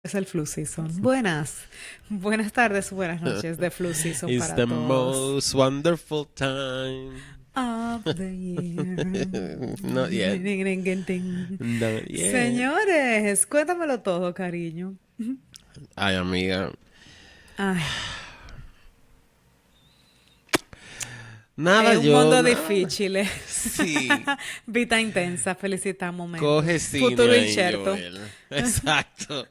Es el flu season. Buenas tardes, buenas noches de flu season It's para the todos. most wonderful time. Of the year. Not yet. Not yet. Señores, cuéntamelo todo, cariño. Ay, amiga. Ay, Nada, es un mundo nada. difícil. Sí. Vida intensa, felicidad Coge momentos. cine Futuro ahí, incierto. Joel. Exacto.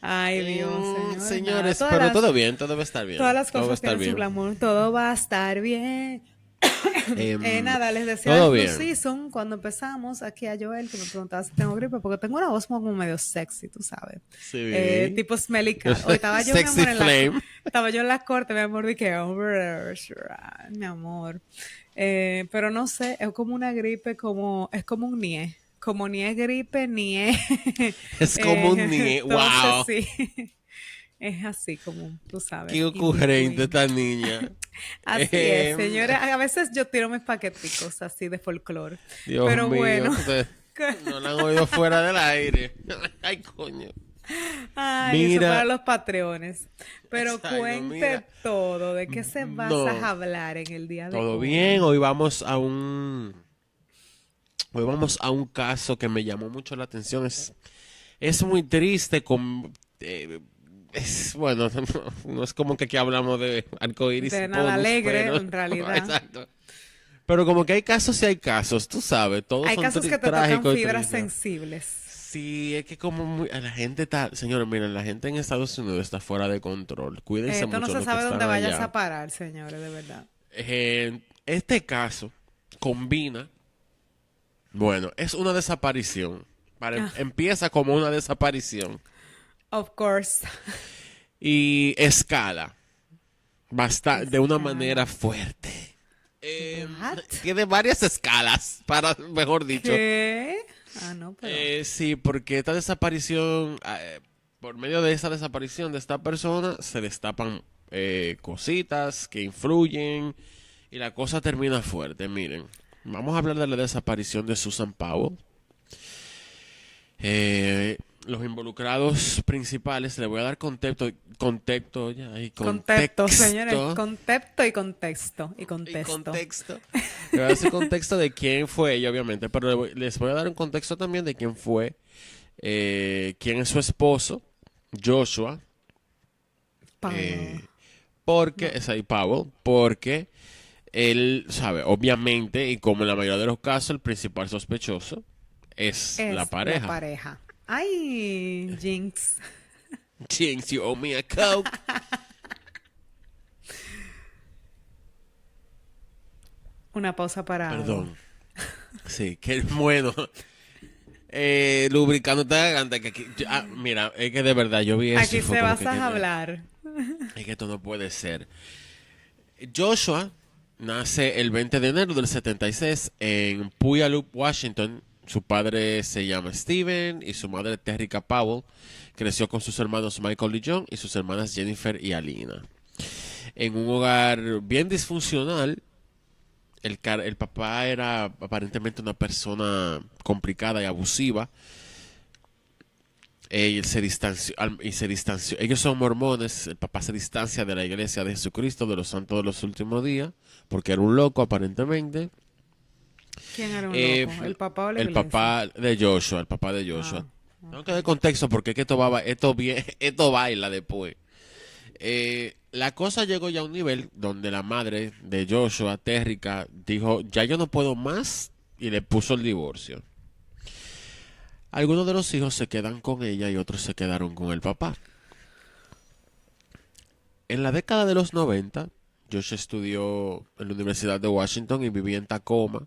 Ay, Dios, señores, nada. Señores, pero todo bien, todo va a estar Todas bien. las Todo va a cosas estar tienen su bien. glamour. Todo va a estar bien. Nada, les decía el Todo flu bien. season cuando empezamos aquí a Joel, que me preguntaba si tengo gripe, porque tengo una voz como medio sexy, tú sabes. Sí. Tipo Smelly Cat. Hoy estaba yo, mi Sexy amor, flame. estaba yo en la corte, mi amor, dije, mi amor. Pero no sé, es como una gripe, es como un nie. Como ni es gripe, ni es. Es como un Entonces wow. sí. Es así como, tú Qué sabes, in ocurrente between. esta niña. Así es, señores. A veces yo tiro mis paqueticos así de folclore. Dios Pero mío, bueno. ustedes no la han oído fuera del aire. Ay, coño. Ay, eso para Mira, los patreones. Pero exacto, mira. cuente todo. ¿De qué se vas a No, hablar en el día de todo bien. hoy? Hoy vamos a un caso que me llamó mucho la atención. Es muy triste. Bueno, no es como que aquí hablamos de arcoíris y De nada bonus, alegre, pero en realidad. exacto. Pero como que hay casos y hay casos, tú sabes, todos Hay son casos que te tocan trágicos y fibras tristes. sensibles. Sí, es que la gente está, señores, miren, la gente en Estados Unidos está fuera de control. Cuídense Esto no mucho se los que sabe están dónde vayas allá. a parar, señores, de verdad. Este caso combina, bueno, es una desaparición. Ah, Empieza como una desaparición of course. y escala de una manera Escala. fuerte. What? Tiene varias escalas, mejor dicho. ¿Qué? Ah, no, pero. Sí, porque esta desaparición, por medio de esa desaparición de esta persona, se destapan cositas que influyen y la cosa termina fuerte. Miren, vamos a hablar de la desaparición de Susan Powell. Los involucrados principales, le voy a dar Contexto, señores. contexto Contexto y contexto. Y y contexto. contexto. Le voy a dar contexto de quién fue ella, obviamente, pero les voy a dar un contexto también de quién fue, quién es su esposo, Joshua, Pablo. eh, porque, No. es ahí Powell, porque él sabe, obviamente, y como en la mayoría de los casos, el principal sospechoso es la Es la pareja. pareja. Ay, Jinx. Jinx, you owe me a coke. Una pausa para agua. Perdón. Sí, qué bueno. Lubricando esta garganta que aquí, mira, es que de verdad yo vi eso y Aquí fue se como vas que, a hablar. es que esto no puede ser. Joshua nace el 20 de enero del 76 en Puyallup, Washington. Su padre se llama Steven y su madre Terrica Powell. Creció con sus hermanos Michael y John y sus hermanas Jennifer y Alina. En un hogar bien disfuncional, el papá era aparentemente una persona complicada y abusiva. Él se distanció. Ellos son mormones. El papá se distancia de la iglesia de Jesucristo de los Santos de los Últimos Días porque era un loco aparentemente. ¿Quién era un Eh, loco? ¿El papá o la el iglesia? papá de Joshua, el papá de Joshua. Ah, Tengo ok. que dar contexto porque es que esto baila después. La cosa llegó ya a un nivel donde la madre de Joshua, Terrica, dijo, ya yo no puedo más y le puso el divorcio. Algunos de los hijos se quedan con ella y otros se quedaron con el papá. En la década de los 90, Joshua estudió en la Universidad de Washington y vivía en Tacoma.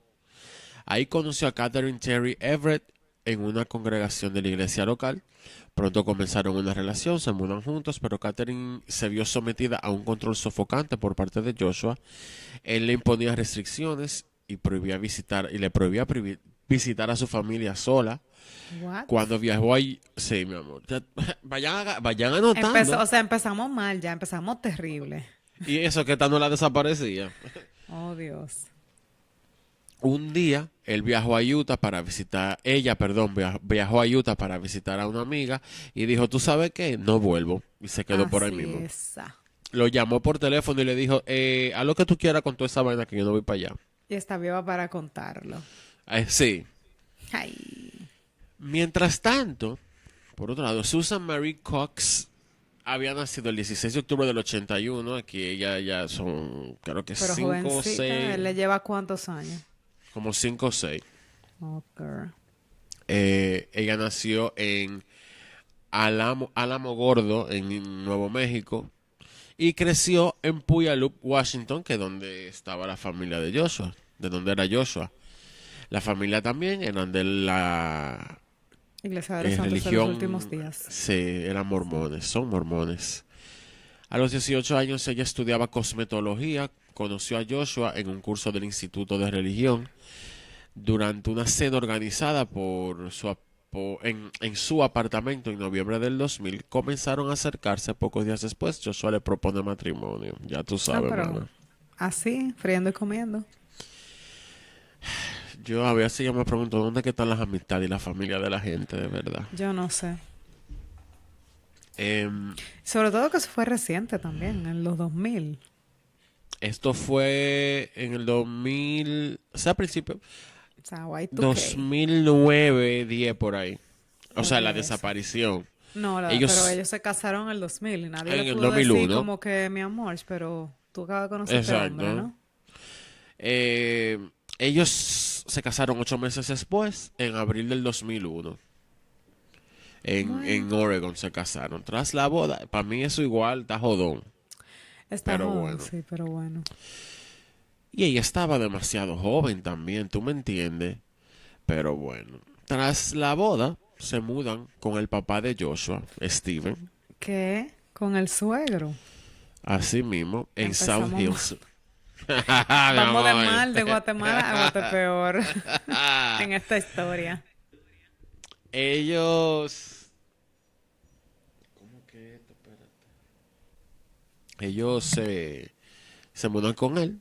Ahí conoció a Catherine Terry Everett en una congregación de la iglesia local. Pronto comenzaron una relación, se mudan juntos, pero Catherine se vio sometida a un control sofocante por parte de Joshua. Él le imponía restricciones y le prohibía visitar a su familia sola. What? Cuando viajó ahí, sí, mi amor. Vayan Empezó, anotando. o sea, empezamos mal ya, empezamos terrible. Y eso que esta no la desaparecía. Oh, Dios. Un día él viajó a Utah para visitar, ella, perdón, viajó a Utah para visitar a una amiga y dijo, ¿tú sabes qué? No vuelvo. Y se quedó por ahí Así mismo. es. Lo llamó por teléfono y le dijo, haz lo que tú quieras con toda esa vaina que yo no voy para allá. Y está viva para contarlo. Sí. Ay. Mientras tanto, por otro lado, Susan Marie Cox había nacido el 16 de octubre del 81. Aquí ella ya son, creo que Pero 5 o jovencita, 6, ¿él le lleva cuántos años? como 5 o 6. Ok. Ella nació en Álamo Gordo, en Nuevo México, y creció en Puyallup, Washington, que es donde estaba la familia de Joshua, de donde era Joshua. La familia también eran de la Iglesia de los Santos de los Últimos religión, Días. sí, eran mormones, son mormones. A los 18 años ella estudiaba cosmetología, conoció a Joshua en un curso del Instituto de Religión. Durante una cena organizada en su apartamento en noviembre del 2000, comenzaron a acercarse. Pocos días después, Joshua le propone matrimonio. Ya tú Ah, sabes, pero mano. así, friendo y comiendo. Yo a veces yo me pregunto dónde que están las amistades y la familia de la gente, de verdad. Yo no sé. Em, Sobre todo que eso fue reciente también, en los 2000. Esto fue en el 2000, o sea, a principio, O sea, Y2K. 2009, 10 por ahí. O sea, la Oye, eso. desaparición. No, pero Ellos ellos se casaron en el 2000 y nadie le en el pudo decir 2001, como que mi amor, pero tú acabas de conocer a este hombre, exacto. ¿no? Eh, ellos se casaron 8 meses después, en abril del 2001. Bueno, En Oregon se casaron. Tras la boda, para mí eso igual está jodón. está Pero joven, bueno. sí, pero bueno. Y ella estaba demasiado joven también, tú me entiendes. Pero bueno. Tras la boda, se mudan con el papá de Joshua, Steven. ¿Qué? Con el suegro. Así mismo, en South Empezamos mal. Hills. Mi Vamos de amor. mal, de Guatemala a Guatepeor en esta historia. Ellos. ¿Cómo que esto? Espérate. Ellos se mudan con él.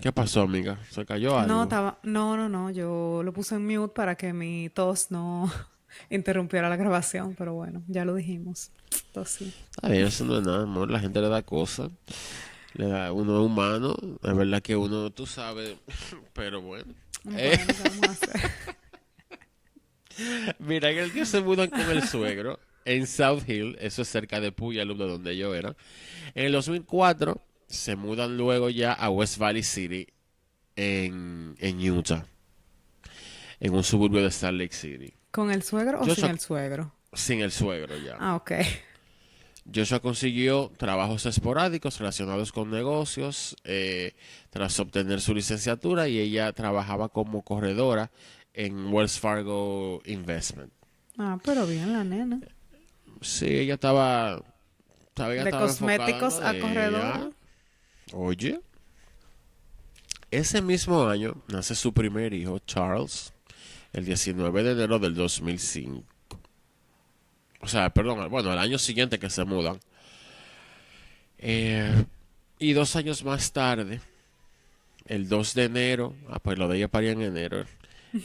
¿Qué pasó, amiga? ¿Se cayó No, algo? estaba, no, yo lo puse en mute para que mi tos no interrumpiera la grabación, pero bueno, ya lo dijimos. Tos sí. A ver, eso no es nada, amor. La gente le da cosas. Uno es humano. Es verdad que uno, tú sabes. Pero bueno. Eh, Bueno, ¿qué vamos a hacer? Mira, en el que se mudan con el suegro. En South Hill. Eso es cerca de Puyallup, de donde yo era. En el 2004 se mudan luego ya a West Valley City. En Utah. En un suburbio de Salt Lake City. ¿Con el suegro o sin Joshua, el suegro? sin el suegro ya. Ah, ok. Joshua consiguió trabajos esporádicos relacionados con negocios tras obtener su licenciatura y ella trabajaba como corredora en Wells Fargo Investment. Ah, pero bien la nena. Sí, ella De estaba enfocada en cosméticos lo a de ella. corredora. Oye, ese mismo año nace su primer hijo, Charles, el 19 de enero del 2005. O sea, perdón, bueno, el año siguiente que se mudan. Eh, y 2 años más tarde, el 2 de enero, pues lo de ella paría en enero.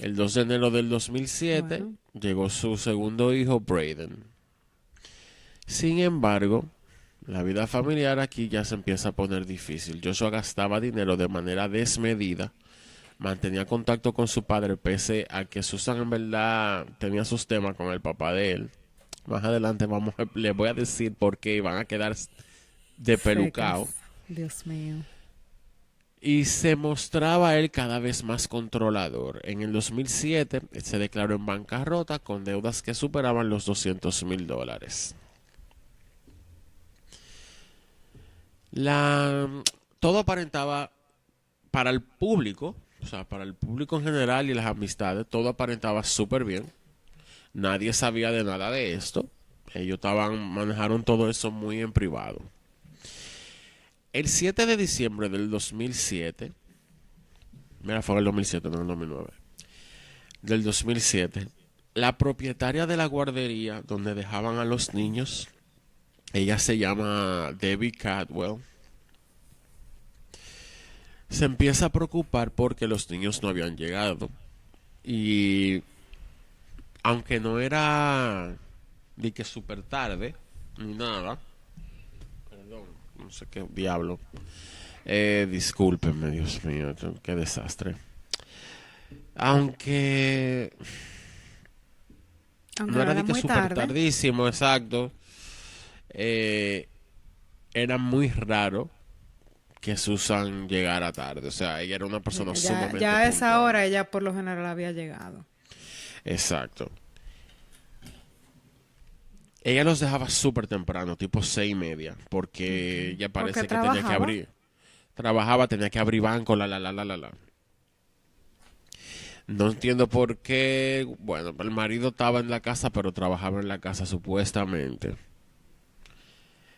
El 2 de enero del 2007 Bueno, llegó su segundo hijo, Braden. Sin embargo, la vida familiar aquí ya se empieza a poner difícil. Joshua gastaba dinero de manera desmedida, mantenía contacto con su padre pese a que Susan en verdad tenía sus temas con el papá de él. Más adelante les voy a decir por qué van a quedar de pelucao. secas. Dios mío. Y se mostraba él cada vez más controlador. En el 2007 se declaró en bancarrota con deudas que superaban los $200,000. La, todo aparentaba para el público, o sea, para el público en general y las amistades, todo aparentaba súper bien. Nadie sabía de nada de esto. Ellos manejaron todo eso muy en privado. El 7 de diciembre del 2007, mira, fue en el 2007, no en el 2009, del 2007, la propietaria de la guardería donde dejaban a los niños, ella se llama Debbie Cadwell, se empieza a preocupar porque los niños no habían llegado. Y aunque no era de que súper tarde, ni nada, perdón, no sé qué diablo. Discúlpenme, Dios mío, qué desastre. Aunque Aunque no no era era de que muy súper tarde. tardísimo, exacto. eh, Era muy raro que Susan llegara tarde. O sea, ella era una persona Ya sumamente a esa puntual. hora ella por lo general había llegado. Exacto. Ella los dejaba súper temprano, tipo 6:30, porque ella Porque parece que tenía que trabajaba. abrir. Trabajaba, tenía que abrir banco, la. No entiendo por qué. Bueno, el marido estaba en la casa, pero trabajaba en la casa supuestamente.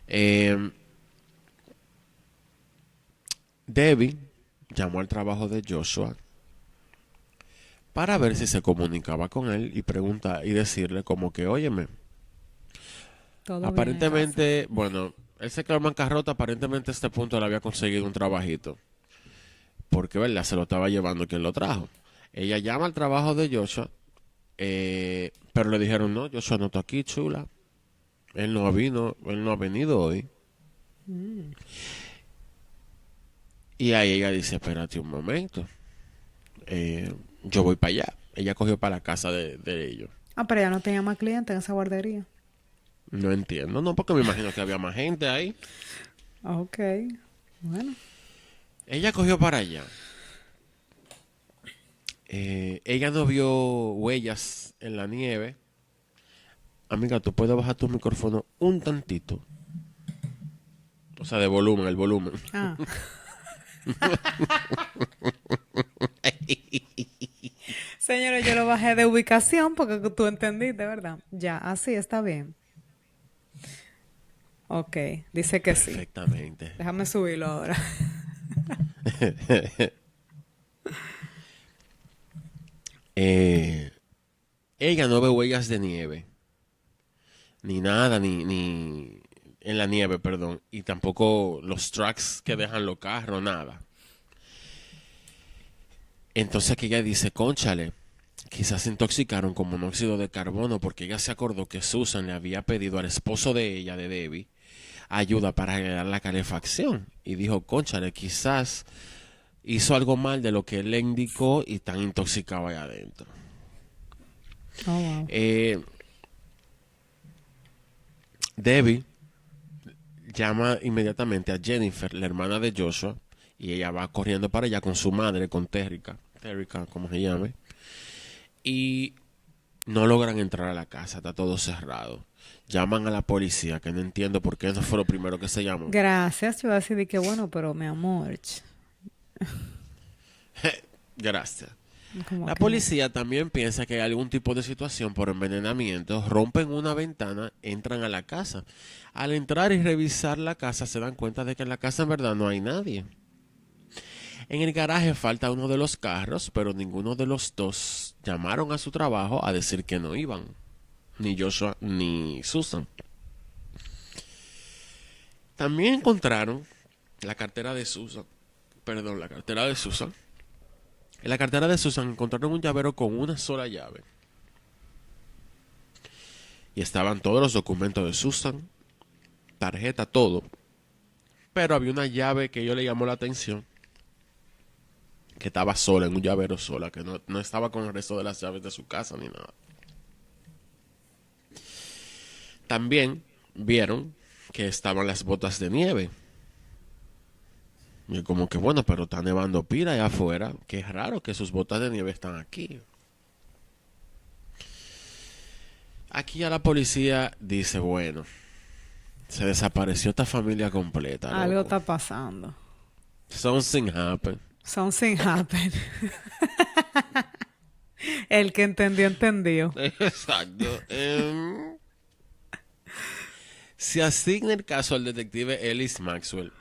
Eh, Debbie llamó al trabajo de Joshua para ver si se comunicaba con él y preguntar y decirle como que, óyeme, Todo bien en casa. aparentemente, bueno, él se quedó en bancarrota, aparentemente a este punto le había conseguido un trabajito, porque, ¿verdad? Se lo estaba llevando quien lo trajo. Ella llama al trabajo de Joshua, pero le dijeron, no, Joshua no está aquí, chula. Él no ha venido hoy. Y ahí ella dice, espérate un momento, yo voy para allá. Ella cogió para la casa de ellos. Ah, pero ya no tenía más clientes en esa guardería. No entiendo, no, porque me imagino que había más gente ahí. Ok. Bueno. Ella cogió para allá. Ella no vio huellas en la nieve. Amiga, tú puedes bajar tu micrófono un tantito. O sea, de volumen, el volumen. Ah. Señores, yo lo bajé de ubicación porque tú entendiste, ¿verdad? Ya, así está bien. Ok, dice que sí. Perfectamente. Déjame subirlo ahora. Eh, Ella no ve huellas de nieve. Ni nada, ni en la nieve, perdón. Y tampoco los tracks que dejan los carros, nada. Entonces aquí ella dice, cónchale, quizás se intoxicaron con monóxido de carbono porque ella se acordó que Susan le había pedido al esposo de ella, de Debbie, ayuda para arreglar la calefacción. Y dijo, cónchale, quizás hizo algo mal de lo que él le indicó y tan intoxicado ahí adentro. Oh, wow. Eh, Debbie llama inmediatamente a Jennifer, la hermana de Joshua, y ella va corriendo para allá con su madre, con Terrica, como se llame, y no logran entrar a la casa, está todo cerrado. Llaman a la policía, que no entiendo por qué no fue lo primero que se llamó. Gracias, yo iba a decir que bueno, pero mi amor, Gracias. como La que policía también piensa que hay algún tipo de situación por envenenamiento, rompen una ventana, entran a la casa. Al entrar y revisar la casa se dan cuenta de que en la casa en verdad no hay nadie. En el garaje falta uno de los carros, pero ninguno de los dos llamaron a su trabajo a decir que no iban. Ni Joshua ni Susan. También encontraron la cartera de Susan. Perdón, la cartera de Susan. En la cartera de Susan encontraron un llavero con una sola llave. Y estaban todos los documentos de Susan, tarjeta, todo. Pero había una llave que yo le llamó la atención, que estaba sola, en un llavero sola, que no estaba con el resto de las llaves de su casa ni nada. También vieron que estaban las botas de nieve. Y como que bueno, pero está nevando pila allá afuera. Qué raro que sus botas de nieve están aquí. Aquí ya la policía dice, bueno, se desapareció esta familia completa, algo loco. está pasando. Something happened. Something happened. El que entendió, entendió. Exacto. Se asigna el caso al detective Ellis Maxwell.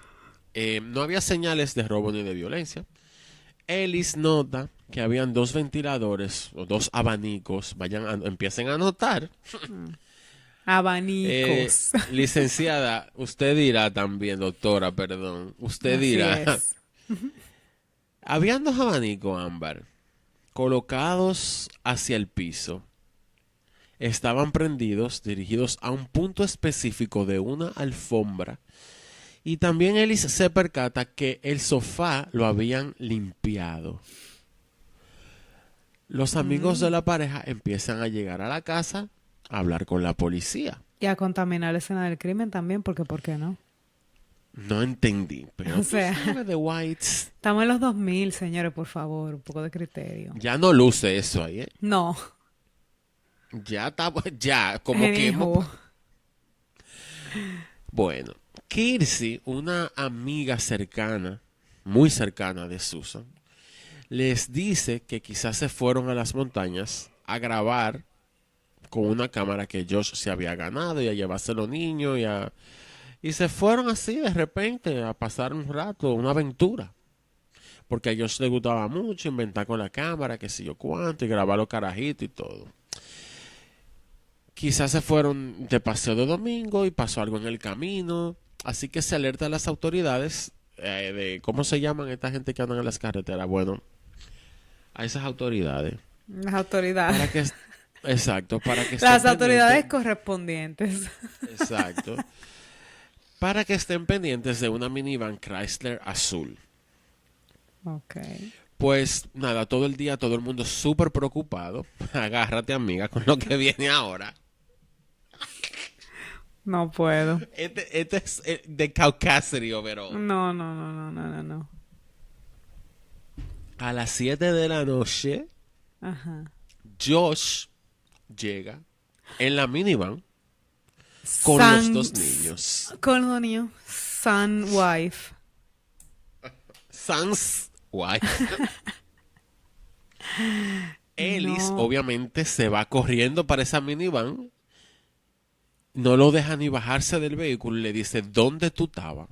No había señales de robo ni de violencia. Ellis nota que habían dos ventiladores o dos abanicos. Empiecen a notar. Abanicos. Licenciada, usted dirá también, doctora, perdón. Usted Así dirá. es. Habían dos abanicos, Ámbar. colocados hacia el piso. Estaban prendidos, dirigidos a un punto específico de una alfombra. Y también Ellis se percata que el sofá lo habían limpiado. Los amigos de la pareja empiezan a llegar a la casa a hablar con la policía. Y a contaminar la escena del crimen también, porque ¿por qué no? No entendí, pero O sea, tú sabes, The Whites estamos en los 2000, señores, por favor, un poco de criterio. ya no luce eso ahí, ¿eh? No, Ya está, ya, como que anywho. Bueno, Kirsty, una amiga cercana, muy cercana de Susan, les dice que quizás se fueron a las montañas a grabar con una cámara que Josh se había ganado y a llevarse a los niños y se fueron así de repente a pasar un rato, una aventura. Porque a Josh le gustaba mucho inventar con la cámara, qué sé yo cuánto, y grabar los carajitos y todo. Quizás se fueron de paseo de domingo y pasó algo en el camino. Así que se alerta a las autoridades de cómo se llaman esta gente que andan en las carreteras. Bueno, a esas autoridades. Las autoridades. Para que, exacto, para que Las estén autoridades pendientes. correspondientes. Exacto. Para que estén pendientes de una minivan Chrysler azul. Ok. Pues nada, todo el día todo el mundo súper preocupado. Agárrate, amiga, con lo que viene ahora. No puedo. Este es de Caucasity overall. No, no, no, no, no, no, no. A las 7 de la noche, Ajá. Josh llega en la minivan con los dos niños. Con los niños. Son wife. Sans wife. Ellis No. obviamente se va corriendo para esa minivan. No lo deja ni bajarse del vehículo y le dice, ¿dónde tú estabas?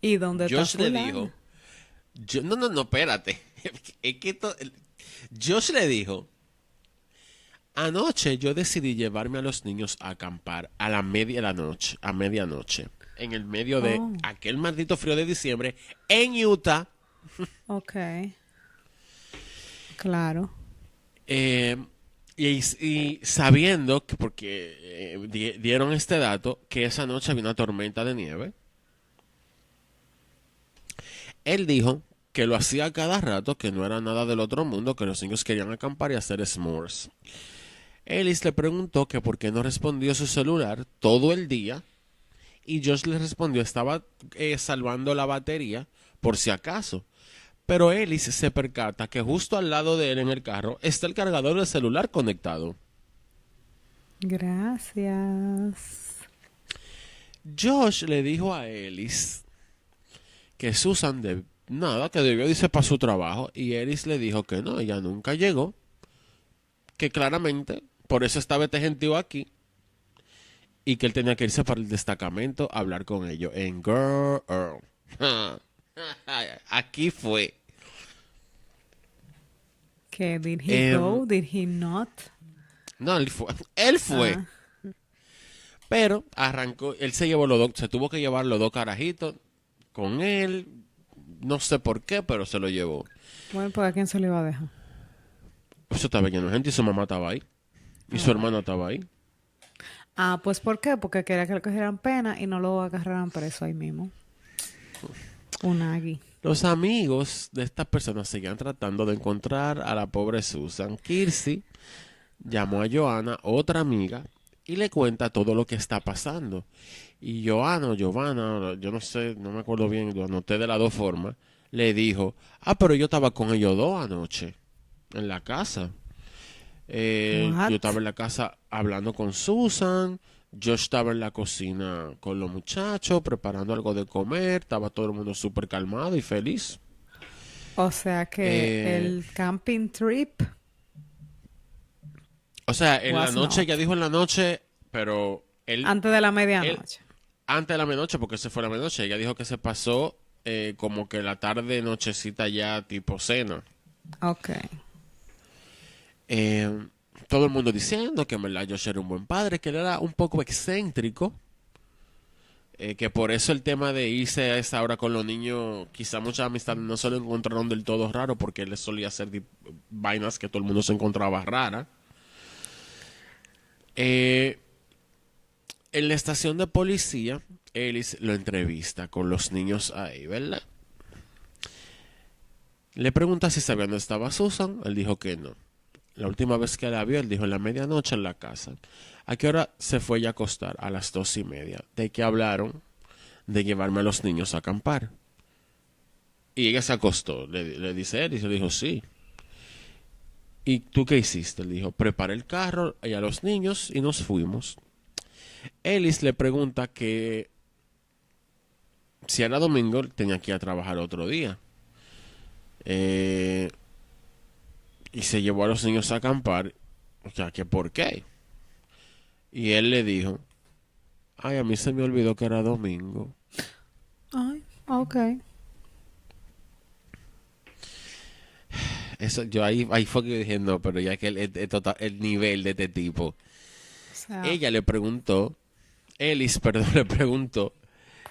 ¿Y dónde está Josh le fulano? dijo, no, espérate. Es que Josh le dijo, anoche yo decidí llevarme a los niños a acampar a medianoche, en el medio de Oh, aquel maldito frío de diciembre en Utah. ok. Claro. Eh, y sabiendo que, porque dieron este dato, que esa noche había una tormenta de nieve, él dijo que lo hacía cada rato, que no era nada del otro mundo, que los niños querían acampar y hacer s'mores. Ellis le preguntó que por qué no respondió su celular todo el día y Josh le respondió estaba salvando la batería por si acaso. Pero Ellis se percata que justo al lado de él en el carro está el cargador del celular conectado. Gracias. Josh le dijo a Ellis que Susan nada, que debió irse para su trabajo y Ellis le dijo que no, ella nunca llegó, que claramente por eso estaba este gentío aquí y que él tenía que irse para el destacamento a hablar con ellos en Girl. Aquí fue. ¿Qué? Did he go? Did he not? No, él fue. Él fue. Ah, Pero arrancó, él se llevó los dos, se tuvo que llevar los dos carajitos con él. No sé por qué, pero se lo llevó. bueno, pues ¿a quién se lo iba a dejar? Eso estaba lleno de gente y su mamá estaba ahí. Y su hermana estaba ahí. Ah, pues ¿por qué? Porque quería que le cogieran pena y no lo agarraran preso ahí mismo. Unagi. Los amigos de estas personas seguían tratando de encontrar a la pobre Susan. Kirsty llamó a Joanna, otra amiga, y le cuenta todo lo que está pasando. Y Giovanna, yo no sé, no me acuerdo bien, lo anoté de las dos formas, le dijo, pero yo estaba con ellos dos anoche, en la casa. What? Yo estaba en la casa hablando con Susan, yo estaba en la cocina con los muchachos, preparando algo de comer, estaba todo el mundo súper calmado y feliz. O sea que Eh, el camping trip o sea, en la was noche, not. ya dijo en la noche, pero Antes de la él, medianoche. antes de la medianoche, porque se fue la medianoche, ella dijo que se pasó como que la tarde, nochecita ya tipo cena. Ok. Eh, Todo el mundo diciendo que en verdad Josh era un buen padre, que él era un poco excéntrico, que por eso el tema de irse a esa hora con los niños, quizá muchas amistades no se lo encontraron del todo raro porque él les solía hacer vainas que todo el mundo se encontraba rara. Eh, en la estación de policía, Ellis lo entrevista con los niños ahí, ¿verdad? Le pregunta si sabía dónde estaba Susan, él dijo que no. La última vez que la vio, él dijo en la medianoche en la casa. ¿A qué hora se fue ella a acostar? A las 2:30. ¿De qué hablaron? De llevarme a los niños a acampar. Y ella se acostó, le dice él, y se dijo sí. ¿Y tú qué hiciste? Él dijo, preparé el carro y a los niños y nos fuimos. Ellis le pregunta que si era domingo tenía que ir a trabajar otro día. Eh, y se llevó a los niños a acampar. O sea, que ¿por qué? Y él le dijo, ay, a mí se me olvidó que era domingo. Ay, ok. Eso, yo ahí fue que dije, no, pero ya que el nivel de este tipo. O sea, Ella le preguntó, Ellis, perdón, le preguntó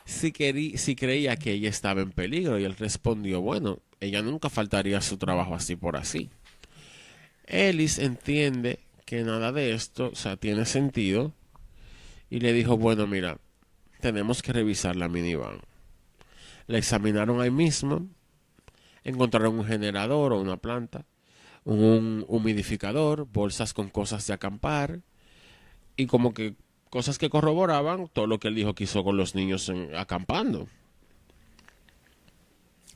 si creía que ella estaba en peligro. Y él respondió, bueno, ella nunca faltaría a su trabajo así por así. Ellis entiende que nada de esto, o sea, tiene sentido. Y le dijo, bueno, mira, tenemos que revisar la minivan. La examinaron ahí mismo. Encontraron un generador o una planta, un humidificador, bolsas con cosas de acampar y como que cosas que corroboraban todo lo que él dijo que hizo con los niños acampando.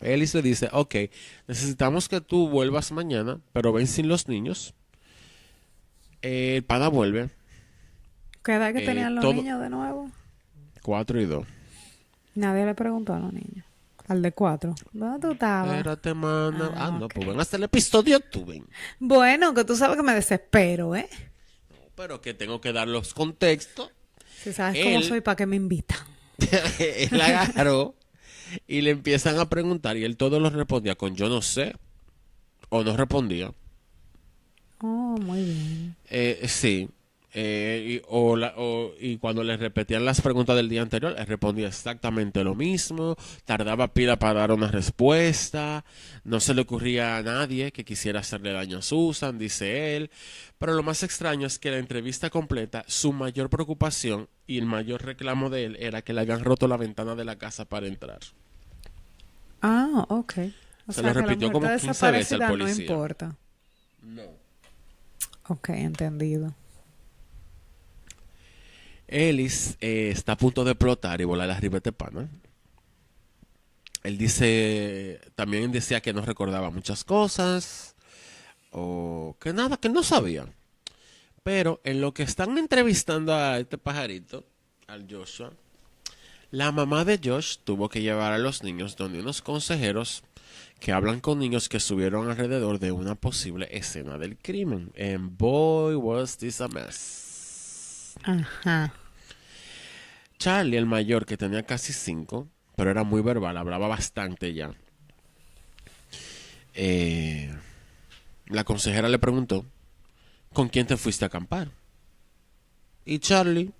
Ellis le dice, ok, necesitamos que tú vuelvas mañana, pero ven sin los niños. El pana vuelve, ¿qué edad que tenían los todo niños de nuevo? 4 y 2. Nadie le preguntó a los niños. Al de 4. ¿Dónde tú estabas? Espérate, mana. Ah, No, ok. pues ven hasta el episodio, tú ven. Bueno, que tú sabes que me desespero, ¿eh? Pero que tengo que dar los contextos. Si sabes cómo Él soy, ¿para qué me invitan? él agarró y le empiezan a preguntar y él todo lo respondía con yo no sé o no respondía. Oh, muy bien. Sí. Y cuando le repetían las preguntas del día anterior, él respondía exactamente lo mismo, tardaba pila para dar una respuesta, no se le ocurría a nadie que quisiera hacerle daño a Susan, dice él. Pero lo más extraño es que la entrevista completa, su mayor preocupación y el mayor reclamo de él era que le habían roto la ventana de la casa para entrar. Ah, ok. O Se lo sea que la repitió como muerte 15 veces al desaparecida no policía. importa. Ok, entendido. Ellis está a punto de explotar y volar arriba de pana. Él dice, también decía que no recordaba muchas cosas o que nada, que no sabía. Pero en lo que están entrevistando a este pajarito, al Joshua, la mamá de Josh tuvo que llevar a los niños donde unos consejeros que hablan con niños que estuvieron alrededor de una posible escena del crimen. And boy, was this a mess. Ajá. Charlie, el mayor, que tenía casi 5, pero era muy verbal, hablaba bastante ya. La consejera le preguntó, ¿con quién te fuiste a acampar? Y Charlie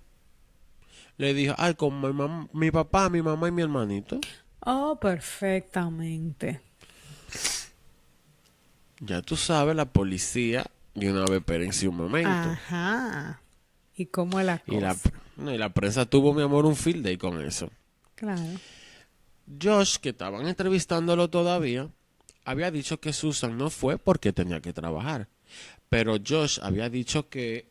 le dijo, ay, con mi papá, mi mamá y mi hermanito. Oh, perfectamente. Ya tú sabes, la policía de una vez espérense un momento. Ajá. ¿Y cómo es la Y la, cosa? no, y la prensa tuvo, mi amor, un field day con eso. Claro. Josh, que estaban entrevistándolo todavía, había dicho que Susan no fue porque tenía que trabajar. Pero Josh había dicho que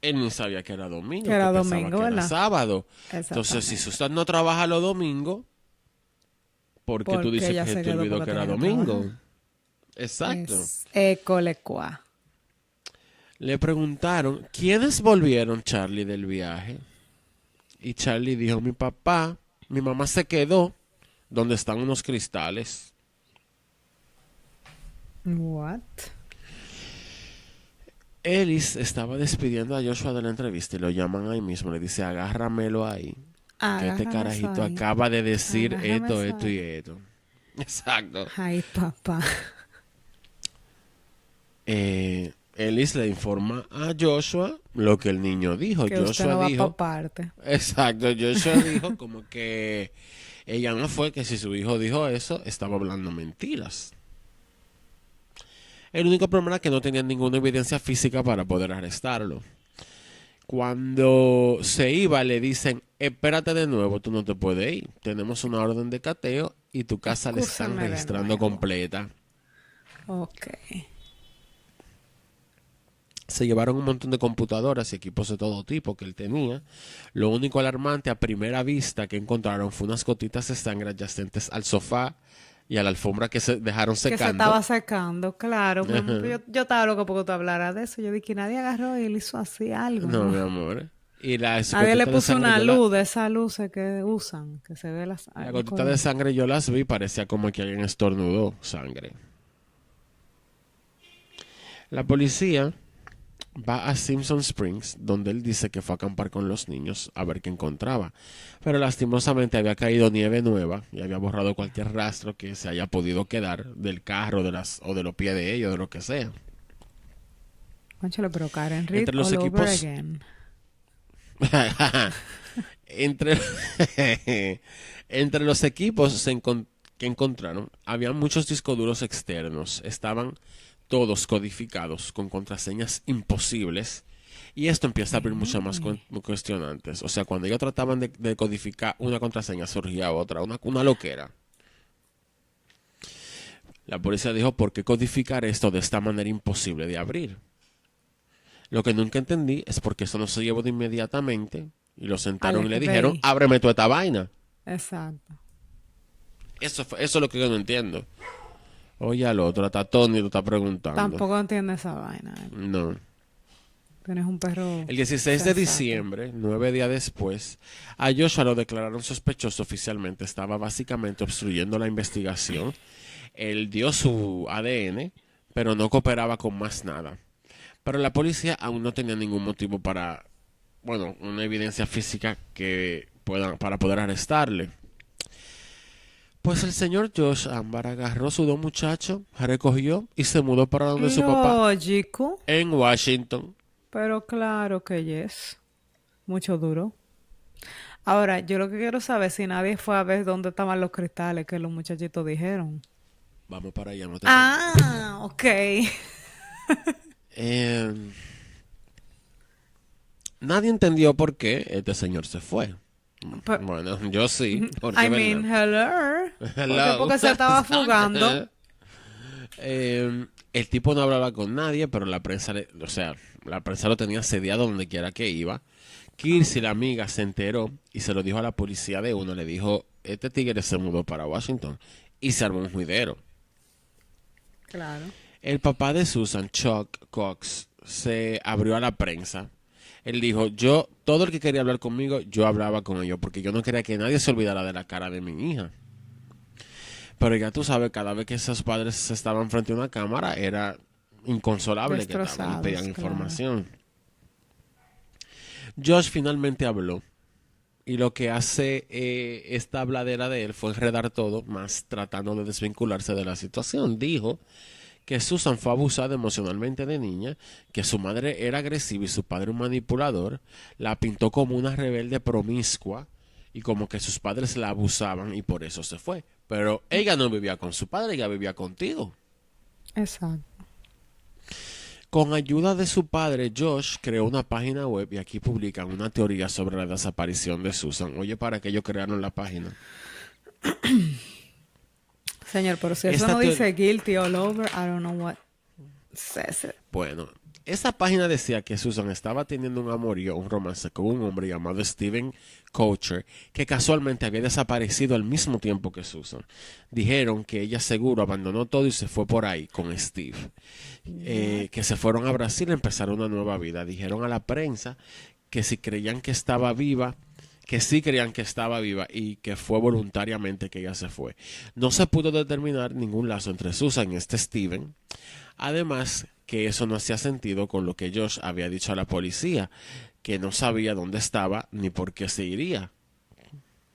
él ni sabía que era domingo, Que era que pensaba domingo, que era ¿verdad? sábado. Entonces, si Exactamente. Susan no trabaja los domingos, ¿por qué tú Porque dices ella que se se te quedó olvidó porque que era tenía que domingo? trabajar. Exacto. Es ecolecua. Le preguntaron, ¿quiénes volvieron, Charlie, del viaje? Y Charlie dijo, mi papá, mi mamá se quedó donde están unos cristales. What? Ellis estaba despidiendo a Joshua de la entrevista y lo llaman ahí mismo. Le dice, agárramelo ahí. Que este Agárrame eso carajito ahí. acaba de decir Agárrame esto, eso esto y ahí. esto. Exacto. Ay, papá. Él Ellis le informa a Joshua lo que el niño dijo. Que usted no Joshua va dijo, pa' parte. exacto, Joshua dijo como que ella no fue, que si su hijo dijo eso, estaba hablando mentiras. El único problema es que no tenían ninguna evidencia física para poder arrestarlo. Cuando se iba, le dicen, espérate de nuevo, tú no te puedes ir. Tenemos una orden de cateo y tu casa la están Excúsame de registrando nuevo. completa. Ok. Se llevaron un montón de computadoras y equipos de todo tipo que él tenía. Lo único alarmante a primera vista que encontraron fue unas gotitas de sangre adyacentes al sofá y a la alfombra que se dejaron Que se secando. estaba secando, claro. Mi amor, Ajá. yo estaba loca porque tú hablaras de eso. Yo dije que nadie agarró y él hizo así algo, No, mi ¿no? amor. Y las Nadie le gotitas de puso sangre, una luz de esas luces que usan, que se ve la el gotita de color. sangre yo las vi, parecía como que alguien estornudó sangre. La policía va a Simpson Springs, donde él dice que fue a acampar con los niños a ver qué encontraba. Pero lastimosamente había caído nieve nueva y había borrado cualquier rastro que se haya podido quedar del carro o de los pies de ellos, de lo que sea. Cónchale, pero Karen Reed Entre los all over equipos, again. entre, entre los equipos que encontraron, había muchos discos duros externos. Estaban todos codificados con contraseñas imposibles. Y esto empieza a abrir muchas más cuestionantes. O sea, cuando ellos trataban de codificar una contraseña, surgía otra, una loquera. La policía dijo, ¿por qué codificar esto de esta manera imposible de abrir? Lo que nunca entendí es por qué eso no se llevó de inmediatamente y lo sentaron Al y le dijeron, FBI. ábreme toda esta vaina. Exacto. Eso es lo que yo no entiendo. Oye, al otro, hasta Tony lo está preguntando. Tampoco entiende esa vaina. No. Tienes un perro El 16 de sensato. diciembre, 9 días después, a Joshua lo declararon sospechoso oficialmente. Estaba básicamente obstruyendo la investigación. Él dio su ADN, pero no cooperaba con más nada. Pero la policía aún no tenía ningún motivo para, bueno, una evidencia física para poder arrestarle. Pues el señor Josh Ambar agarró sus dos muchachos, recogió y se mudó para donde su papá, Lógico. en Washington. Pero claro que yes. Mucho duro. Ahora, yo lo que quiero saber es si nadie fue a ver dónde estaban los cristales que los muchachitos dijeron. Vamos para allá, no te preocupes. Ah, ok. Eh, Nadie entendió por qué este señor se fue. Pero, Bueno, yo sí, porque I es mean, verdad. hello. Hello. Porque se estaba fugando. El tipo no hablaba con nadie, pero la prensa lo tenía sediado donde quiera que iba. Kirsty, la amiga, se enteró y se lo dijo a la policía de uno. Le dijo, este tigre se mudó para Washington. Y se armó un juidero. Claro. El papá de Susan, Chuck Cox, se abrió a la prensa. Él dijo, todo el que quería hablar conmigo, yo hablaba con ellos, porque yo no quería que nadie se olvidara de la cara de mi hija. Pero ya tú sabes, cada vez que esos padres estaban frente a una cámara, era inconsolable que estaban y pedían Destrozados, claro. información. Josh finalmente habló. Y lo que hace esta habladera de él fue enredar todo, más tratando de desvincularse de la situación. Dijo que Susan fue abusada emocionalmente de niña, que su madre era agresiva y su padre un manipulador, la pintó como una rebelde promiscua y como que sus padres la abusaban y por eso se fue. Pero ella no vivía con su padre, ella vivía contigo. Exacto. Con ayuda de su padre, Josh creó una página web y aquí publican una teoría sobre la desaparición de Susan. Oye, ¿para qué ellos crearon la página? Señor, pero si eso Esta no teo- dice guilty all over, I don't know what says it. Bueno, esa página decía que Susan estaba teniendo un amorío, un romance con un hombre llamado Steven Coucher, que casualmente había desaparecido al mismo tiempo que Susan. Dijeron que ella seguro abandonó todo y se fue por ahí con Steve. Que se fueron a Brasil a empezar una nueva vida. Dijeron a la prensa que si creían que estaba viva, que sí creían que estaba viva y que fue voluntariamente que ella se fue. No se pudo determinar ningún lazo entre Susan y este Steven. Además, que eso no hacía sentido con lo que Josh había dicho a la policía, que no sabía dónde estaba ni por qué se iría.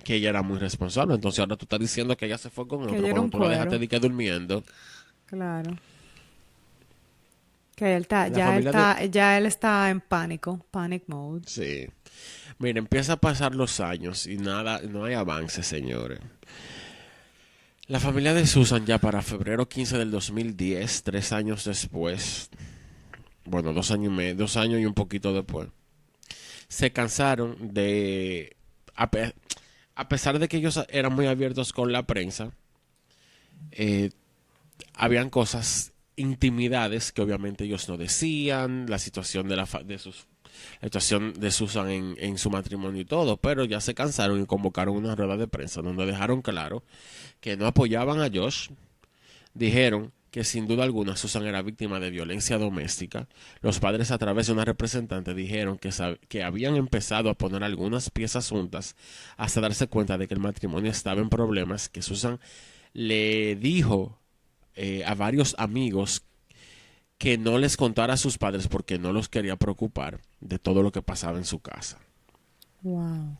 Que ella era muy responsable. Entonces ahora tú estás diciendo que ella se fue con Que otro ella era cuando un tú la dejaste cuero. de que durmiendo. Claro. Que él está, La familia de... ya él está en pánico, panic mode. Sí. Mira, empieza a pasar los años y nada, no hay avance, señores. La familia de Susan ya para febrero 15 del 2010, 3 años después, bueno, 2 años y medio, 2 años y un poquito después, se cansaron de, a, pe- a pesar de que ellos eran muy abiertos con la prensa, eh, habían cosas, intimidades que obviamente ellos no decían, la situación la situación de Susan en su matrimonio y todo, pero ya se cansaron y convocaron una rueda de prensa donde dejaron claro que no apoyaban a Josh. Dijeron que sin duda alguna Susan era víctima de violencia doméstica. Los padres a través de una representante dijeron que habían empezado a poner algunas piezas juntas hasta darse cuenta de que el matrimonio estaba en problemas, que Susan le dijo a varios amigos que no les contara a sus padres porque no los quería preocupar de todo lo que pasaba en su casa. Wow.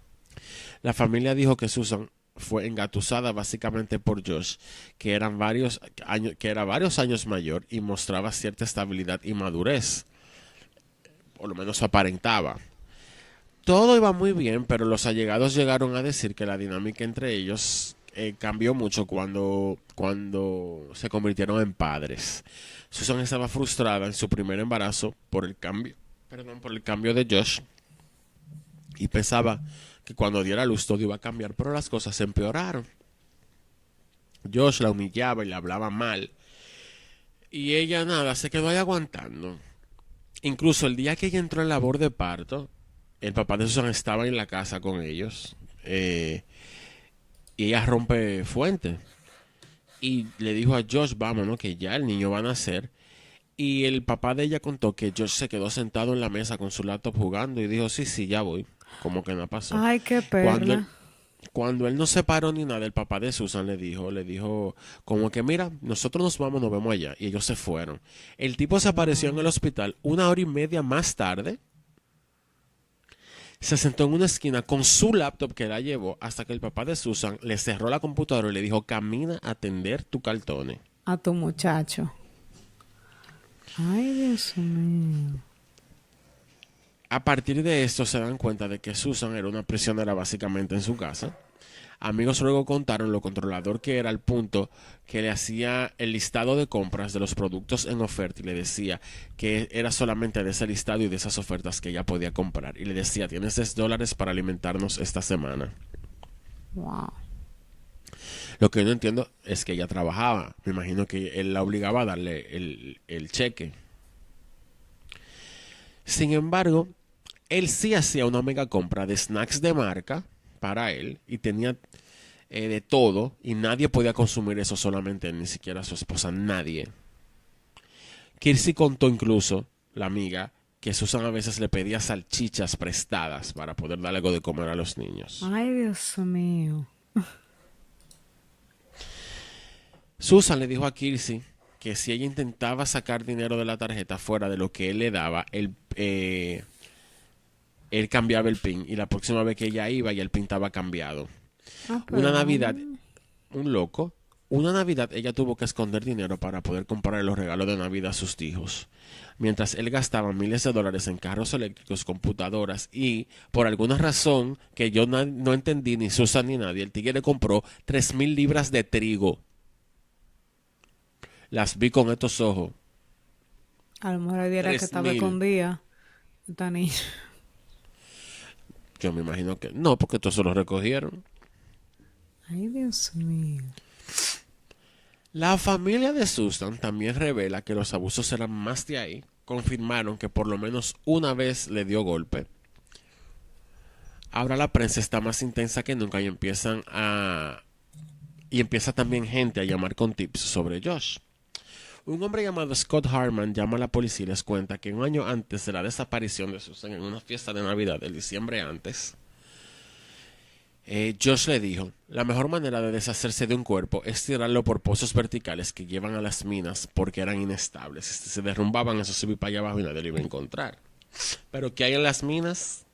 La familia dijo que Susan fue engatusada básicamente por Josh, que era varios años mayor y mostraba cierta estabilidad y madurez, por lo menos aparentaba. Todo iba muy bien, pero los allegados llegaron a decir que la dinámica entre ellos cambió mucho cuando se convirtieron en padres. Susan estaba frustrada en su primer embarazo por el cambio de Josh y pensaba que cuando diera luz todo iba a cambiar, pero las cosas se empeoraron. Josh la humillaba y le hablaba mal y ella nada, se quedó ahí aguantando. Incluso el día que ella entró en labor de parto, el papá de Susan estaba en la casa con ellos y ella rompe fuente y le dijo a Josh, vámonos, que ya el niño va a nacer. Y el papá de ella contó que Josh se quedó sentado en la mesa con su laptop jugando y dijo, sí, sí, ya voy. Como que no pasó. Ay, qué Cuando él, perla. cuando él no se paró ni nada, el papá de Susan le dijo como que mira, nosotros nos vamos, nos vemos allá. Y ellos se fueron. El tipo se apareció en el hospital 1 hora y media más tarde. Se sentó en una esquina con su laptop que la llevó hasta que el papá de Susan le cerró la computadora y le dijo, camina a atender tu cartones. A tu muchacho. Ay, Dios mío. A partir de esto se dan cuenta de que Susan era una prisionera básicamente en su casa. Amigos luego contaron lo controlador que era al punto que le hacía el listado de compras de los productos en oferta y le decía que era solamente de ese listado y de esas ofertas que ella podía comprar. Y le decía, tienes $10 para alimentarnos esta semana. Wow. Lo que yo no entiendo es que ella trabajaba. Me imagino que él la obligaba a darle el cheque. Sin embargo, él sí hacía una mega compra de snacks de marca para él y tenía de todo y nadie podía consumir eso, solamente él, ni siquiera su esposa, nadie. Kirsty contó incluso, la amiga, que Susan a veces le pedía salchichas prestadas para poder darle algo de comer a los niños. Ay, Dios mío. Susan le dijo a Kirsty que si ella intentaba sacar dinero de la tarjeta fuera de lo que él le daba, él cambiaba el PIN y la próxima vez que ella iba ya el PIN estaba cambiado. Ah, Una pero. Navidad, un loco, una Navidad ella tuvo que esconder dinero para poder comprar los regalos de Navidad a sus hijos. Mientras él gastaba miles de dólares en carros eléctricos, computadoras y, por alguna razón que yo no entendí, ni Susan ni nadie, el tigre compró 3,000 libras de trigo. Las vi con estos ojos. A lo mejor era que Tres estaba mil. escondida. Esta niña. Yo me imagino que no, porque todos se lo recogieron. Ay, Dios mío. La familia de Susan también revela que los abusos eran más de ahí. Confirmaron que por lo menos una vez le dio golpe. Ahora la prensa está más intensa que nunca y empieza también gente a llamar con tips sobre Josh. Un hombre llamado Scott Harman llama a la policía y les cuenta que un año antes de la desaparición de Susan en una fiesta de Navidad, el diciembre antes, Josh le dijo, la mejor manera de deshacerse de un cuerpo es tirarlo por pozos verticales que llevan a las minas porque eran inestables. Si se derrumbaban, eso se iba para allá abajo y nadie lo iba a encontrar. Pero ¿qué hay en las minas?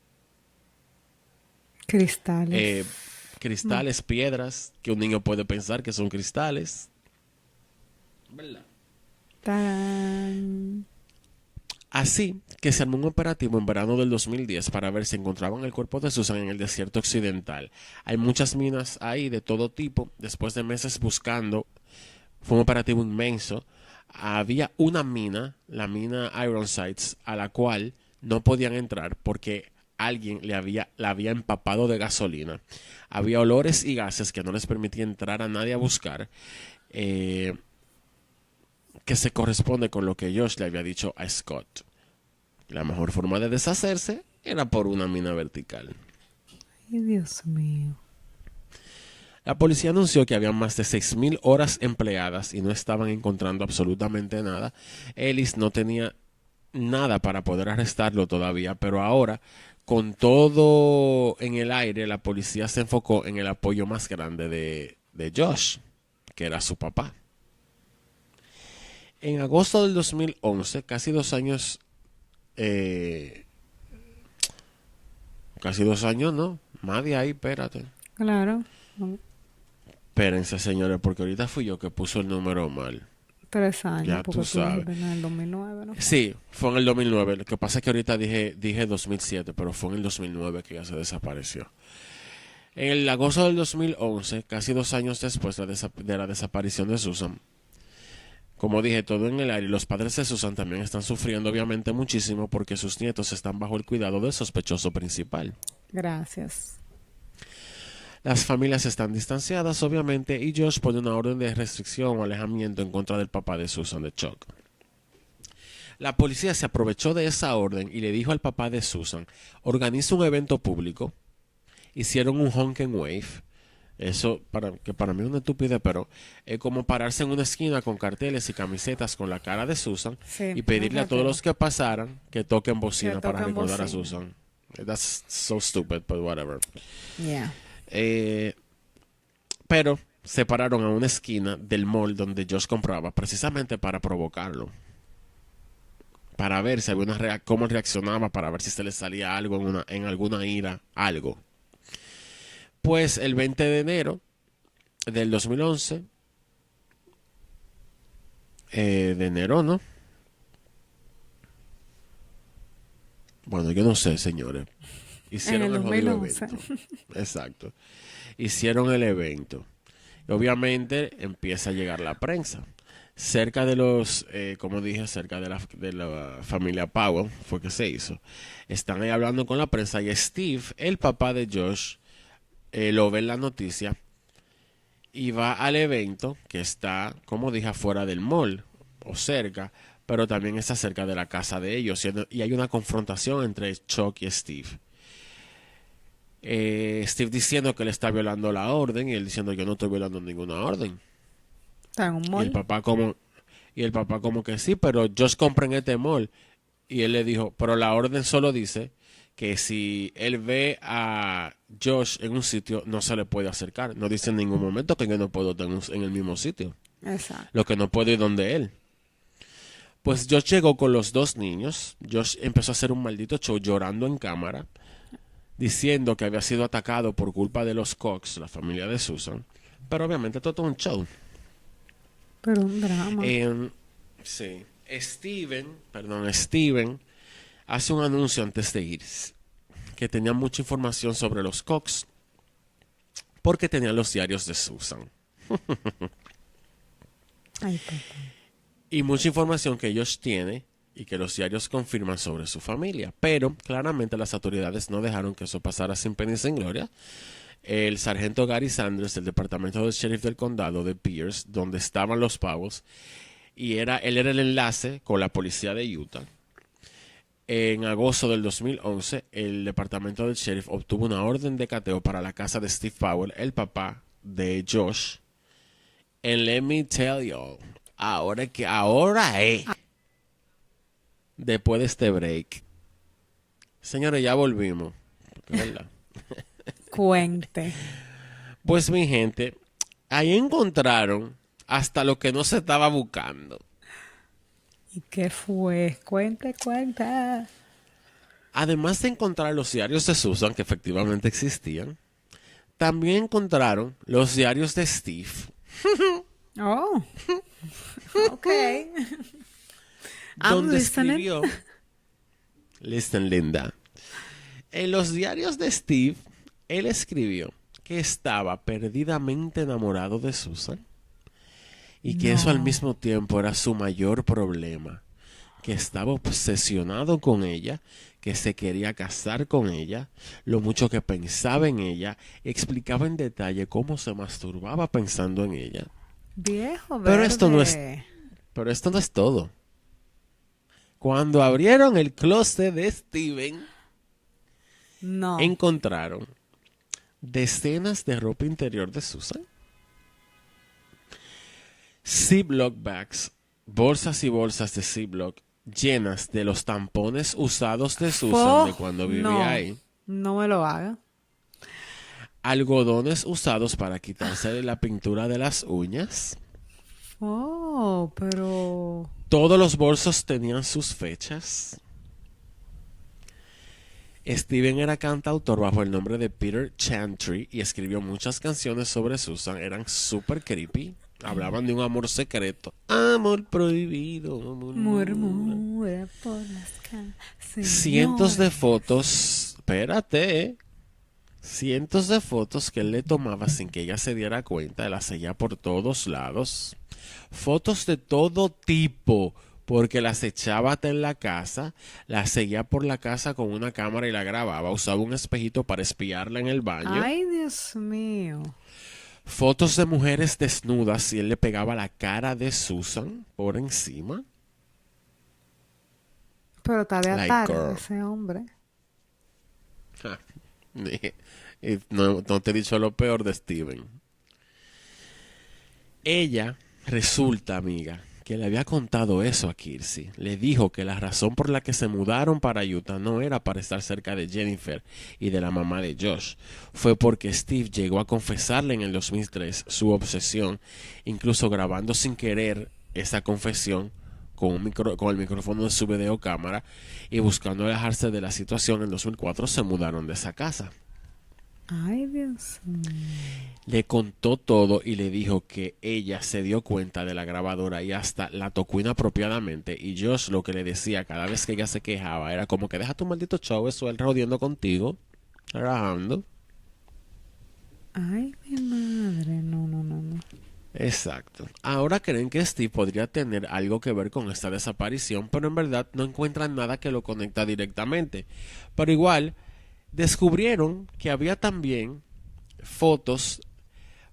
Cristales. Eh, cristales, piedras, que un niño puede pensar que son cristales. ¿Verdad? Tarán. Así que se armó un operativo en verano del 2010 para ver si encontraban el cuerpo de Susan en el desierto occidental. Hay muchas minas ahí de todo tipo. Después de meses buscando, fue un operativo inmenso. Había una mina, la mina Ironsides, a la cual no podían entrar porque alguien la había empapado de gasolina. Había olores y gases que no les permitía entrar a nadie a buscar. eh, que se corresponde con lo que Josh le había dicho a Scott. La mejor forma de deshacerse era por una mina vertical. Ay, Dios mío. La policía anunció que había más de 6.000 horas empleadas y no estaban encontrando absolutamente nada. Ellis no tenía nada para poder arrestarlo todavía, pero ahora, con todo en el aire, la policía se enfocó en el apoyo más grande de Josh, que era su papá. En agosto del 2011, casi 2 años, ¿no? Más de ahí, espérate. Claro. Espérense, señores, porque ahorita fui yo que puso el número mal. 3 años, Ya porque tú tú sabes. dijiste en el 2009, ¿no? Sí, fue en el 2009. Lo que pasa es que ahorita dije 2007, pero fue en el 2009 que ya se desapareció. En el agosto del 2011, casi 2 años después de la desaparición de Susan, como dije, todo en el aire, los padres de Susan también están sufriendo obviamente muchísimo porque sus nietos están bajo el cuidado del sospechoso principal. Gracias. Las familias están distanciadas, obviamente, y Josh pone una orden de restricción o alejamiento en contra del papá de Susan, de Chuck. La policía se aprovechó de esa orden y le dijo al papá de Susan: organiza un evento público. Hicieron un honk and wave. Eso, que para mí es una estupidez, pero es como pararse en una esquina con carteles y camisetas con la cara de Susan Sí, y pedirle a todos fíjate. los que pasaran que toquen bocina Que para toquen recordar a bocina. Susan. That's so stupid, but whatever. Yeah. Eh, pero se pararon a una esquina del mall donde Josh compraba precisamente para provocarlo. Para ver si había cómo reaccionaba, para ver si se le salía algo en alguna ira, algo. Pues el 20 de enero del 2011, de enero, ¿no? Bueno, yo no sé, señores. En Hicieron el el jodido 2011. evento. Exacto. Hicieron el evento. Y obviamente empieza a llegar la prensa. Cerca de como dije, cerca de la familia Powell fue que se hizo. Están ahí hablando con la prensa y Steve, el papá de Josh, lo ve en la noticia y va al evento que está, como dije, afuera del mall o cerca, pero también está cerca de la casa de ellos y hay una confrontación entre Chuck y Steve. Steve diciendo que él está violando la orden y él diciendo: yo no estoy violando ninguna orden. Está en un Y el mall. papá como que sí, pero Josh compra en este mall. Y él le dijo: pero la orden solo dice que si él ve a Josh en un sitio, no se le puede acercar. No dice en ningún momento que yo no puedo estar en el mismo sitio. Exacto. Lo que no puedo ir donde él. Pues Josh llegó con los dos niños. Josh empezó a hacer un maldito show llorando en cámara, diciendo que había sido atacado por culpa de los Cox, la familia de Susan. Pero obviamente todo es un show. Pero un drama. Sí. Steven hace un anuncio antes de ir que tenía mucha información sobre los Cox porque tenía los diarios de Susan Ay, papá. y mucha información que ellos tienen y que los diarios confirman sobre su familia, pero claramente las autoridades no dejaron que eso pasara sin pena y sin gloria. El sargento Gary Sanders del departamento del sheriff del condado de Pierce, donde estaban los Powells, y él era el enlace con la policía de Utah. En agosto del 2011, el departamento del sheriff obtuvo una orden de cateo para la casa de Steve Powell, el papá de Josh. And let me tell you, después de este break, señores, ya volvimos, ¿verdad? Cuente. Pues mi gente, ahí encontraron hasta lo que no se estaba buscando. ¿Y qué fue? Cuente, cuenta. Además de encontrar los diarios de Susan, que efectivamente existían, también encontraron los diarios de Steve, Oh. Ok. I'm donde listening. escribió Listen, Linda. En los diarios de Steve, él escribió que estaba perdidamente enamorado de Susan y que eso al No. mismo tiempo era su mayor problema, que estaba obsesionado con ella, que se quería casar con ella, lo mucho que pensaba en ella, explicaba en detalle cómo se masturbaba pensando en ella. Viejo Pero esto no es, verde. pero esto no es todo. Cuando abrieron el closet de Steven, No. encontraron decenas de ropa interior de Susan, Ziploc bags, bolsas y bolsas de Ziploc llenas de los tampones usados de Susan de cuando vivía No. ahí, No me lo haga. algodones usados para quitarse la pintura de las uñas. Oh, pero... Todos los bolsos tenían sus fechas. Steven era cantautor bajo el nombre de Peter Chantry y escribió muchas canciones sobre Susan. Eran súper creepy. Hablaban de un amor secreto. Amor prohibido. Murmura por las calles. Cientos de fotos. Espérate. Cientos de fotos que él le tomaba sin que ella se diera cuenta. Las seguía por todos lados. Fotos de todo tipo. Porque las echaba hasta en la casa, las seguía por la casa con una cámara y la grababa, usaba un espejito para espiarla en el baño. Ay, Dios mío. Fotos de mujeres desnudas y él le pegaba la cara de Susan por encima. Pero está de Like atar girl. ese hombre. Y no te he dicho lo peor de Steven. Ella resulta, amiga, que le había contado eso a Kirsty. Le dijo que la razón por la que se mudaron para Utah no era para estar cerca de Jennifer y de la mamá de Josh. Fue porque Steve llegó a confesarle en el 2003 su obsesión, incluso grabando sin querer esa confesión con el micrófono de su videocámara, y buscando alejarse de la situación en 2004 se mudaron de esa casa. Ay, Dios mío. Le contó todo y le dijo que ella se dio cuenta de la grabadora y hasta la tocó inapropiadamente. Y Josh lo que le decía cada vez que ella se quejaba era como que deja tu maldito show, eso él jodiendo contigo, relajando. Ay, mi madre. No, no, no, no. Exacto. Ahora creen que Steve podría tener algo que ver con esta desaparición, pero en verdad no encuentran nada que lo conecta directamente. Pero igual, descubrieron que había también fotos,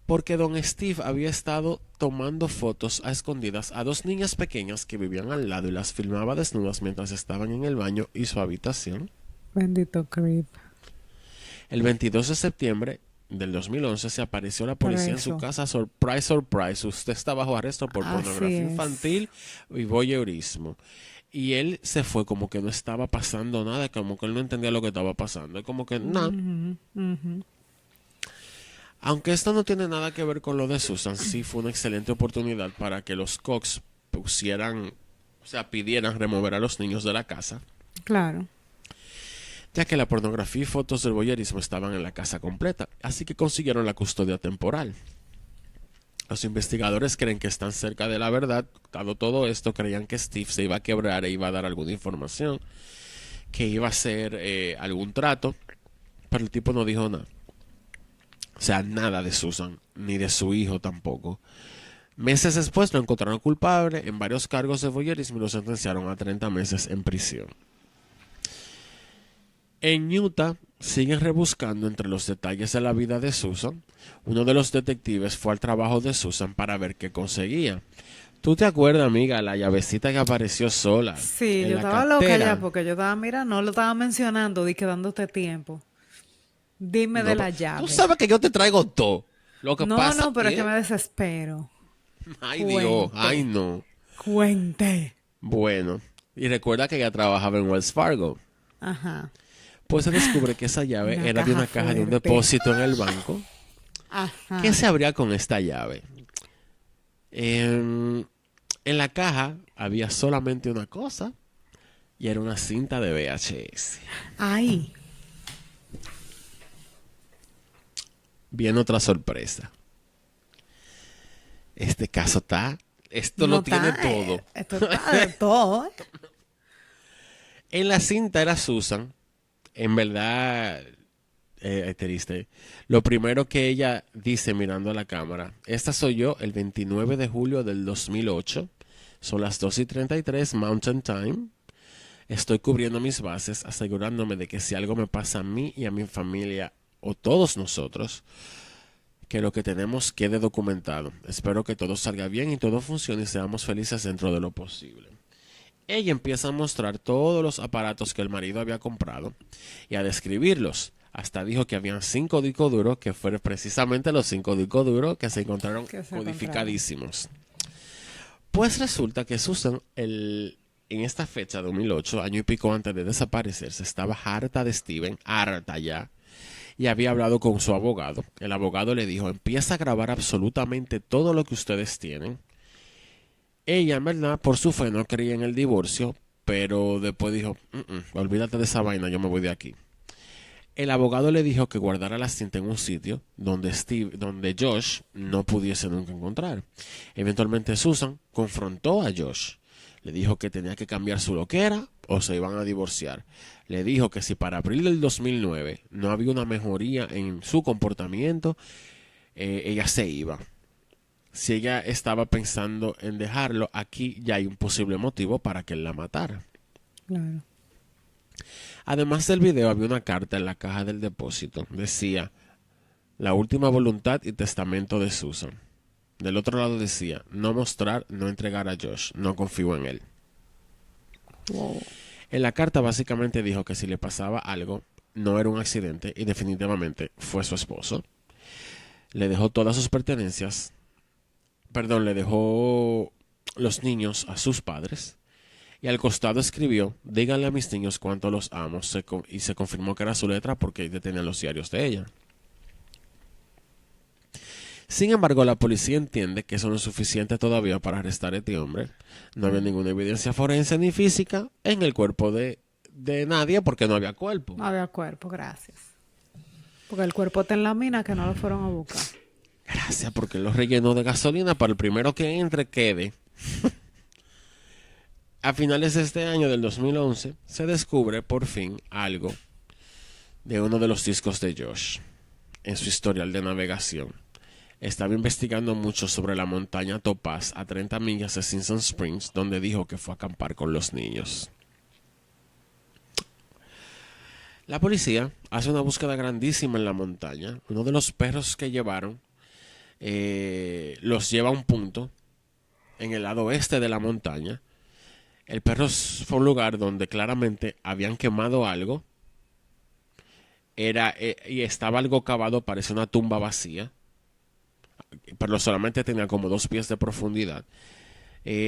porque don Steve había estado tomando fotos a escondidas a dos niñas pequeñas que vivían al lado y las filmaba desnudas mientras estaban en el baño y su habitación. Bendito creep. El 22 de septiembre del 2011 se apareció la policía en su Preso. casa. Surprise, surprise. Usted está bajo arresto por Así pornografía es. infantil y voyeurismo. Y él se fue como que no estaba pasando nada, como que él no entendía lo que estaba pasando. Como que nada. Ujú, ujú. Aunque esto no tiene nada que ver con lo de Susan, sí fue una excelente oportunidad para que los Cox pidieran remover a los niños de la casa, Claro. ya que la pornografía y fotos del voyerismo estaban en la casa completa, así que consiguieron la custodia temporal. Los investigadores creen que están cerca de la verdad. Dado todo esto, creían que Steve se iba a quebrar e iba a dar alguna información, que iba a hacer algún trato, pero el tipo no dijo nada. O sea, nada de Susan, ni de su hijo tampoco. Meses después lo encontraron culpable en varios cargos de voyeurismo y lo sentenciaron a 30 meses en prisión. En Utah siguen rebuscando entre los detalles de la vida de Susan. Uno de los detectives fue al trabajo de Susan para ver qué conseguía. ¿Tú te acuerdas, amiga, la llavecita que apareció sola Sí, en yo la estaba loca cartera? ya porque yo estaba, mira, no lo estaba mencionando, di que dándote tiempo. Dime No, de la tú llave. sabes que yo te traigo todo. Lo que No, pasa no, pero es que es... me desespero. Ay, Dios, Cuente. ay, no. Cuente. Bueno, y recuerda que ella trabajaba en Wells Fargo. Ajá. Pues se descubre que esa llave Una era de una caja caja de un fuerte. depósito en el banco. Ajá. ¿Qué se abría con esta llave? En la caja había solamente una cosa y era una cinta de VHS. Ay. Viene otra sorpresa. Este caso esto No lo tiene está, todo. esto está de todo. En la cinta era Susan. En verdad, es triste. Lo primero que ella dice mirando a la cámara: esta soy yo el 29 de julio del 2008. Son las 2:33 Mountain Time. Estoy cubriendo mis bases, asegurándome de que si algo me pasa a mí y a mi familia o todos nosotros, que lo que tenemos quede documentado. Espero que todo salga bien y todo funcione y seamos felices dentro de lo posible. Ella empieza a mostrar todos los aparatos que el marido había comprado y a describirlos. Hasta dijo que habían 5 discos duros, que fueron precisamente los 5 discos duros que se encontraron codificadísimos. Pues resulta que Susan, en esta fecha, 2008, año y pico antes de desaparecerse, estaba harta de Steven, harta ya, y había hablado con su abogado. El abogado le dijo: empieza a grabar absolutamente todo lo que ustedes tienen. Ella, en verdad, por su fe no creía en el divorcio, pero después dijo: olvídate de esa vaina, yo me voy de aquí. El abogado le dijo que guardara la cinta en un sitio donde Josh no pudiese nunca encontrar. Eventualmente Susan confrontó a Josh. Le dijo que tenía que cambiar su loquera o se iban a divorciar. Le dijo que si para abril del 2009 no había una mejoría en su comportamiento, ella se iba. Si ella estaba pensando en dejarlo, aquí ya hay un posible motivo para que él la matara. Claro. Además del video, había una carta en la caja del depósito. Decía: la última voluntad y testamento de Susan. Del otro lado decía: no mostrar, no entregar a Josh, no confío en él. Wow. En la carta básicamente dijo que si le pasaba algo, no era un accidente y definitivamente fue su esposo. Le dejó todas sus pertenencias. Le dejó los niños a sus padres. Y al costado escribió: díganle a mis niños cuánto los amo. Y se confirmó que era su letra porque ella tenía los diarios de ella. Sin embargo, la policía entiende que eso no es suficiente todavía para arrestar a este hombre. No había ninguna evidencia forense ni física en el cuerpo de nadie, porque no había cuerpo. No había cuerpo, gracias. Porque el cuerpo está en la mina, que no lo fueron a buscar. Gracias, porque lo rellenó de gasolina para el primero que entre quede. A finales de este año, del 2011, se descubre por fin algo de uno de los discos de Josh en su historial de navegación. Estaba investigando mucho sobre la montaña Topaz a 30 millas de Simpson Springs, donde dijo que fue a acampar con los niños. La policía hace una búsqueda grandísima en la montaña. Uno de los perros que llevaron los lleva a un punto en el lado oeste de la montaña. El perro fue un lugar donde claramente habían quemado algo. Y estaba algo cavado, parecía una tumba vacía. Pero solamente tenía como 2 pies de profundidad.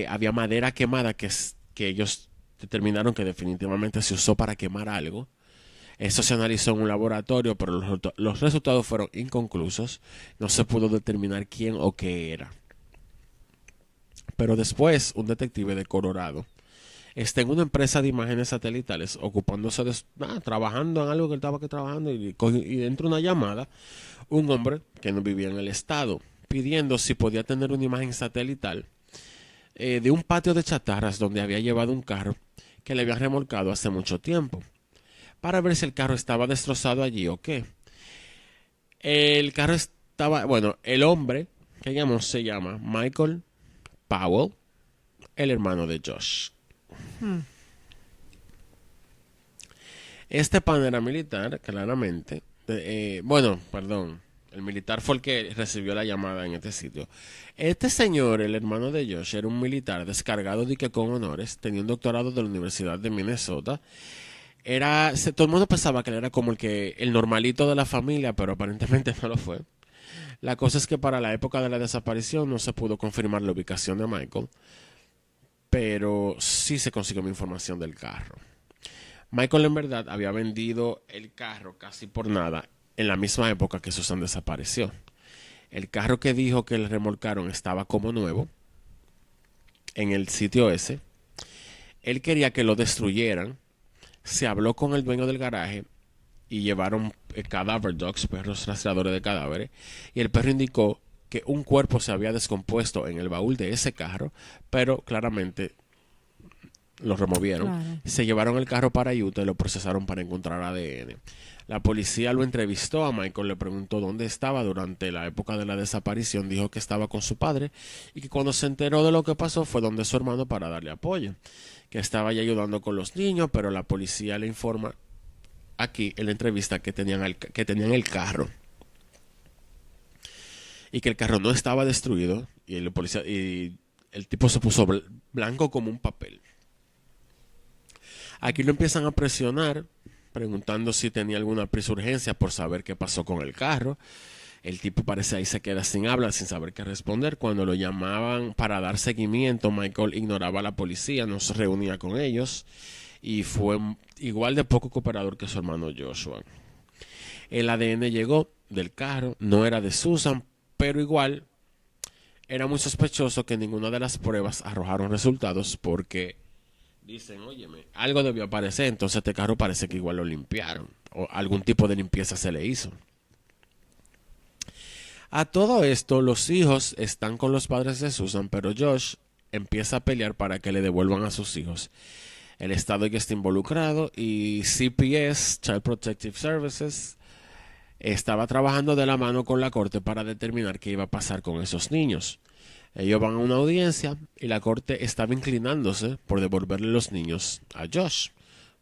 Había madera quemada que ellos determinaron que definitivamente se usó para quemar algo. Eso se analizó en un laboratorio, pero los resultados fueron inconclusos. No se pudo determinar quién o qué era. Pero después, un detective de Colorado está en una empresa de imágenes satelitales ocupándose de trabajando en algo que él estaba trabajando, y dentro de una llamada, un hombre que no vivía en el estado pidiendo si podía tener una imagen satelital de un patio de chatarras donde había llevado un carro que le habían remolcado hace mucho tiempo, para ver si el carro estaba destrozado allí o qué. El carro estaba, el hombre que llamó se llama Michael Powell, el hermano de Josh. Este pan era militar, claramente. El militar fue el que recibió la llamada en este sitio. Este señor, el hermano de Josh, era un militar descargado de que con honores, tenía un doctorado de la Universidad de Minnesota. Todo el mundo pensaba que él era como el normalito de la familia, pero aparentemente no lo fue. La cosa es que para la época de la desaparición no se pudo confirmar la ubicación de Michael, pero sí se consiguió información del carro. Michael en verdad había vendido el carro casi por nada en la misma época que Susan desapareció. El carro que dijo que le remolcaron estaba como nuevo en el sitio ese. Él quería que lo destruyeran. Se habló con el dueño del garaje y llevaron cadaver dogs, perros rastreadores de cadáveres, y el perro indicó que un cuerpo se había descompuesto en el baúl de ese carro, pero claramente lo removieron. Claro. Se llevaron el carro para Utah y lo procesaron para encontrar ADN. La policía lo entrevistó a Michael, le preguntó dónde estaba durante la época de la desaparición. Dijo que estaba con su padre y que cuando se enteró de lo que pasó fue donde su hermano para darle apoyo. Que estaba ya ayudando con los niños, pero la policía le informa aquí en la entrevista que tenían el carro. Y que el carro no estaba destruido y el tipo se puso blanco como un papel. Aquí lo empiezan a presionar, preguntando si tenía alguna prisa urgencia por saber qué pasó con el carro. El tipo parece ahí se queda sin habla, sin saber qué responder. Cuando lo llamaban para dar seguimiento, Michael ignoraba a la policía, no se reunía con ellos y fue igual de poco cooperador que su hermano Joshua. El ADN llegó del carro, no era de Susan, pero igual era muy sospechoso que ninguna de las pruebas arrojaron resultados porque dicen, óyeme, algo debió aparecer, entonces este carro parece que igual lo limpiaron o algún tipo de limpieza se le hizo. A todo esto, los hijos están con los padres de Susan, pero Josh empieza a pelear para que le devuelvan a sus hijos. El Estado ya está involucrado y CPS, Child Protective Services, estaba trabajando de la mano con la corte para determinar qué iba a pasar con esos niños. Ellos van a una audiencia y la corte estaba inclinándose por devolverle los niños a Josh.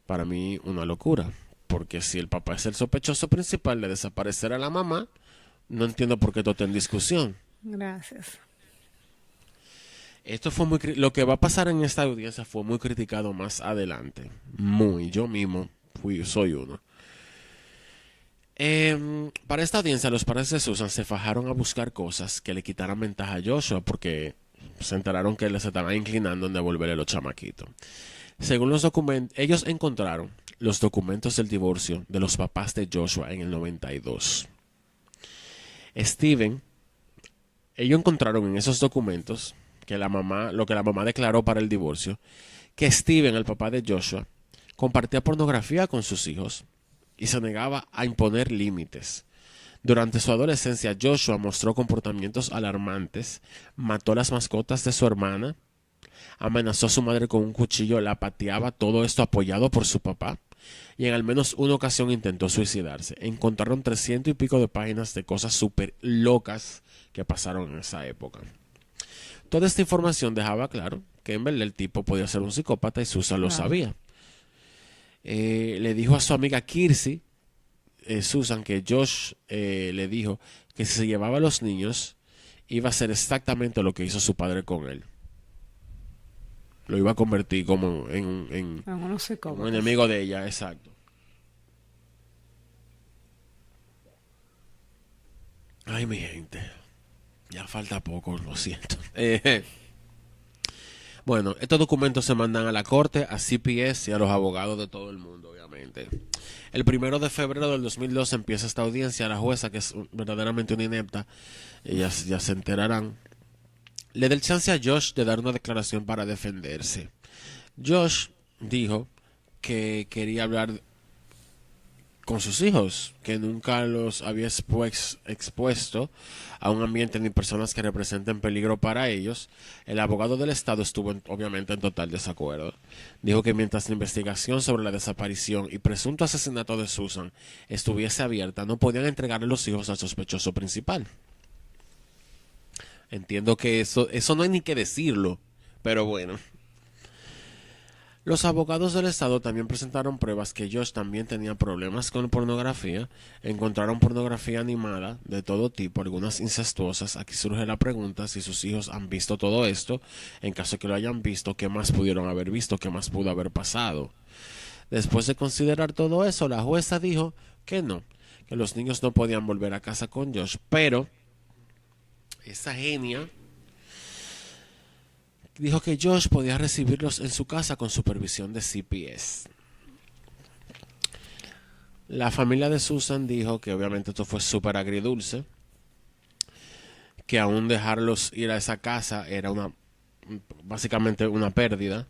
Para mí una locura, porque si el papá es el sospechoso principal de desaparecer a la mamá, no entiendo por qué todo está en discusión. Gracias. Esto fue lo que va a pasar en esta audiencia fue muy criticado más adelante. Yo mismo soy uno. Para esta audiencia, los padres de Susan se fajaron a buscar cosas que le quitaran ventaja a Joshua porque se enteraron que les estaban inclinando en devolverle los chamaquitos. Según los documentos, ellos encontraron los documentos del divorcio de los papás de Joshua en el 92. Ellos encontraron en esos documentos que lo que la mamá declaró para el divorcio, que Steven, el papá de Joshua, compartía pornografía con sus hijos y se negaba a imponer límites. Durante su adolescencia, Joshua mostró comportamientos alarmantes, mató las mascotas de su hermana, amenazó a su madre con un cuchillo, la pateaba, todo esto apoyado por su papá, y en al menos una ocasión intentó suicidarse. Encontraron 300 y pico de páginas de cosas súper locas que pasaron en esa época. Toda esta información dejaba claro que en verdad el tipo podía ser un psicópata y Susan lo sabía. Le dijo a su amiga Kirsty, Susan, que Josh le dijo que si se llevaba a los niños iba a hacer exactamente lo que hizo su padre con él. Lo iba a convertir como en un enemigo de ella, exacto. Ay, mi gente, ya falta poco, lo siento. Bueno, estos documentos se mandan a la corte, a CPS y a los abogados de todo el mundo, obviamente. El 1 de febrero del 2002 empieza esta audiencia. La jueza, que es verdaderamente una inepta, ellas ya se enterarán, le da el chance a Josh de dar una declaración para defenderse. Josh dijo que quería hablar con sus hijos, que nunca los había expuesto a un ambiente ni personas que representen peligro para ellos. El abogado del Estado estuvo obviamente en total desacuerdo. Dijo que mientras la investigación sobre la desaparición y presunto asesinato de Susan estuviese abierta, no podían entregarle los hijos al sospechoso principal. Entiendo que eso no hay ni que decirlo, pero bueno. Los abogados del Estado también presentaron pruebas que Josh también tenía problemas con pornografía. Encontraron pornografía animada de todo tipo, algunas incestuosas. Aquí surge la pregunta si sus hijos han visto todo esto. En caso de que lo hayan visto, ¿qué más pudieron haber visto? ¿Qué más pudo haber pasado? Después de considerar todo eso, la jueza dijo que no, que los niños no podían volver a casa con Josh, pero esa genia dijo que Josh podía recibirlos en su casa con supervisión de CPS. La familia de Susan dijo que obviamente esto fue súper agridulce, que aún dejarlos ir a esa casa era básicamente una pérdida.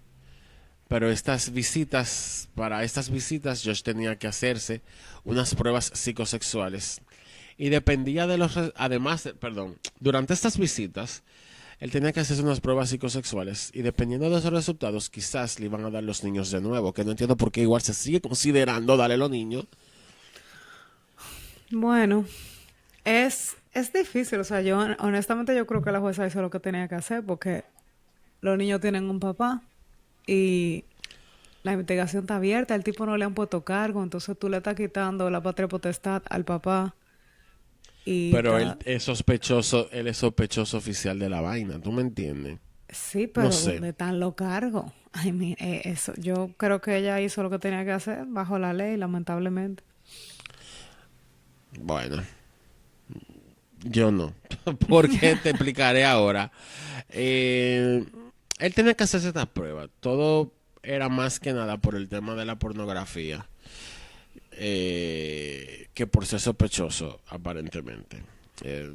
Pero para estas visitas Josh tenía que hacerse unas pruebas psicosexuales y dependía de durante estas visitas él tenía que hacerse unas pruebas psicosexuales y dependiendo de esos resultados quizás le iban a dar los niños de nuevo, que no entiendo por qué igual se sigue considerando darle los niños. Bueno, es difícil, o sea, yo honestamente yo creo que la jueza hizo lo que tenía que hacer porque los niños tienen un papá y la investigación está abierta, el tipo no le han puesto cargo, entonces tú le estás quitando la patria potestad al papá y Pero está... él es sospechoso oficial de la vaina, ¿tú me entiendes? Sí, No pero sé. ¿dónde están los cargos? Ay, eso, yo creo que ella hizo lo que tenía que hacer bajo la ley, lamentablemente. Bueno, yo no. Porque te explicaré ahora. Eh, él tenía que hacerse esta prueba. Todo era más que nada por el tema de la pornografía. Que por ser sospechoso, aparentemente.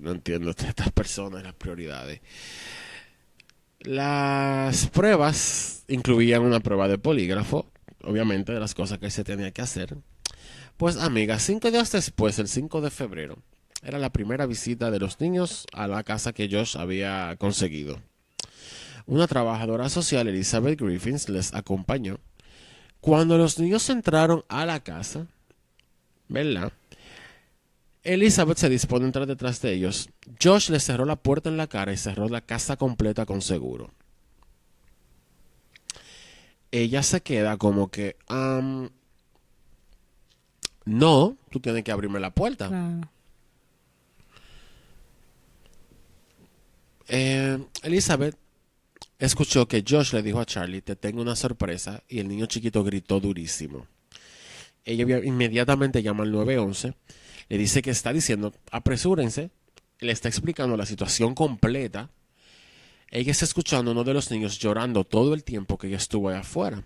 No entiendo estas personas, las prioridades. Las pruebas incluían una prueba de polígrafo, obviamente, de las cosas que se tenía que hacer. Pues, amiga, 5 días después, el 5 de febrero, era la primera visita de los niños a la casa que Josh había conseguido. Una trabajadora social, Elizabeth Griffiths, les acompañó. Cuando los niños entraron a la casa, ¿verdad? Elizabeth se dispone a entrar detrás de ellos. Josh les cerró la puerta en la cara y cerró la casa completa con seguro. Ella se queda como que, no, tú tienes que abrirme la puerta. Claro. Elizabeth escuchó que Josh le dijo a Charlie, te tengo una sorpresa, y el niño chiquito gritó durísimo. Ella inmediatamente llama al 911, le dice que está diciendo, apresúrense, le está explicando la situación completa. Ella está escuchando a uno de los niños llorando todo el tiempo que ella estuvo allá afuera.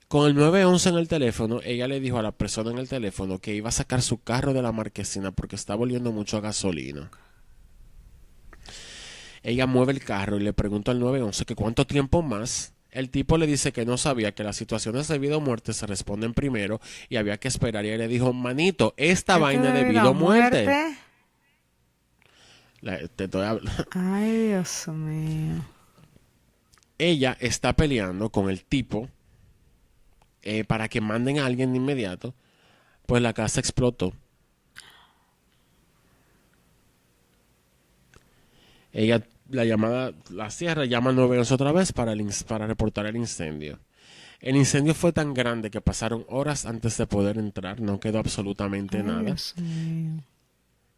Con el 911 en el teléfono, ella le dijo a la persona en el teléfono que iba a sacar su carro de la marquesina porque estaba oliendo mucho a gasolina. Ella mueve el carro y le pregunta al 911 que cuánto tiempo más. El tipo le dice que no sabía que las situaciones de vida o muerte se responden primero y había que esperar. Y él le dijo, manito, esta ¿Esto vaina de de vida vida o o muerte. muerte? Te estoy Ay, Dios mío. Ella está peleando con el tipo para que manden a alguien de inmediato. Pues la casa explotó. Ella, la llamada, la cierra, llama al 911 otra vez para reportar el incendio. El incendio fue tan grande que pasaron horas antes de poder entrar, no quedó absolutamente Ay, nada. Dios mío.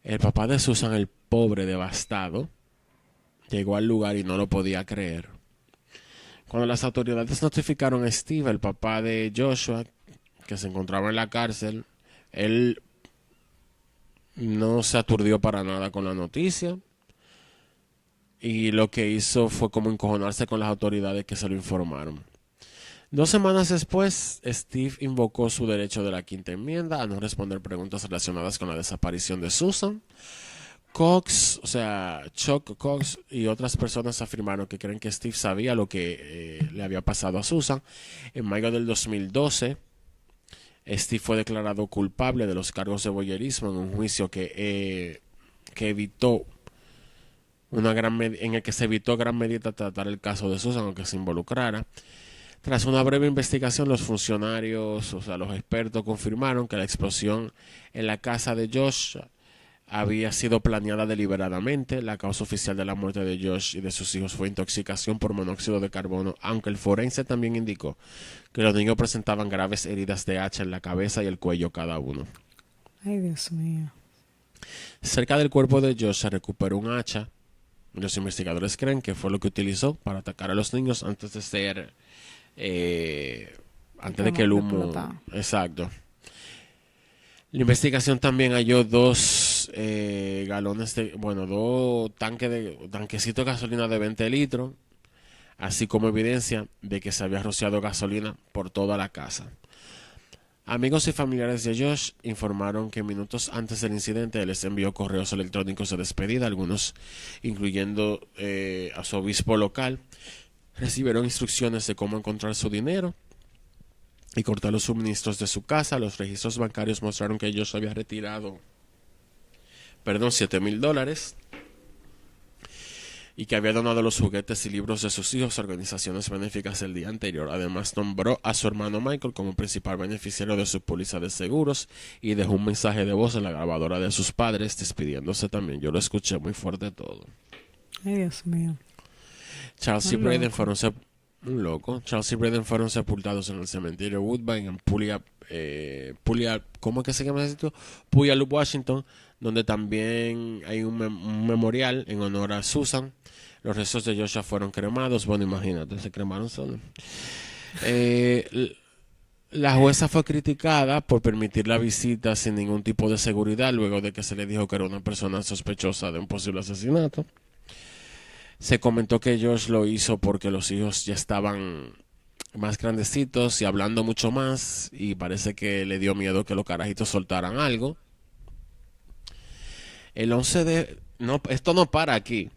El papá de Susan, el pobre devastado, llegó al lugar y no lo podía creer. Cuando las autoridades notificaron a Steve, el papá de Joshua, que se encontraba en la cárcel, él no se aturdió para nada con la noticia. Y lo que hizo fue como encojonarse con las autoridades que se lo informaron. 2 semanas después, Steve invocó su derecho de la quinta enmienda a no responder preguntas relacionadas con la desaparición de Susan. Chuck Cox y otras personas afirmaron que creen que Steve sabía lo que le había pasado a Susan. En mayo del 2012, Steve fue declarado culpable de los cargos de voyerismo en un juicio que evitó en el que se evitó gran medida tratar el caso de Susan, aunque se involucrara. Tras una breve investigación, los funcionarios, los expertos, confirmaron que la explosión en la casa de Josh había sido planeada deliberadamente. La causa oficial de la muerte de Josh y de sus hijos fue intoxicación por monóxido de carbono, aunque el forense también indicó que los niños presentaban graves heridas de hacha en la cabeza y el cuello cada uno. Ay, Dios mío. Cerca del cuerpo de Josh se recuperó un hacha. Los investigadores creen que fue lo que utilizó para atacar a los niños antes de ser... antes de que el humo... Exacto. La investigación también halló 2 galones de... Bueno, 2 tanquecitos de gasolina de 20 litros, así como evidencia de que se había rociado gasolina por toda la casa. Amigos y familiares de Josh informaron que minutos antes del incidente les envió correos electrónicos de despedida, algunos incluyendo a su obispo local. Recibieron instrucciones de cómo encontrar su dinero y cortar los suministros de su casa. Los registros bancarios mostraron que Josh había retirado $7,000. y que había donado los juguetes y libros de sus hijos a organizaciones benéficas el día anterior. Además, nombró a su hermano Michael como principal beneficiario de su póliza de seguros y dejó un mensaje de voz en la grabadora de sus padres despidiéndose también. Yo lo escuché muy fuerte todo. Ay, Dios mío. Charles y Un Braden loco. un loco. Charles y Braden fueron sepultados en el cementerio Woodbine en ¿cómo es que se llama ese sitio? Puyallup, Washington, donde también hay un memorial en honor a Susan. Los restos de Joshua fueron cremados. Bueno, imagínate, se cremaron solos. La jueza fue criticada por permitir la visita sin ningún tipo de seguridad luego de que se le dijo que era una persona sospechosa de un posible asesinato. Se comentó que Josh lo hizo porque los hijos ya estaban más grandecitos y hablando mucho más y parece que le dio miedo que los carajitos soltaran algo. El 11 de... No, esto no para aquí.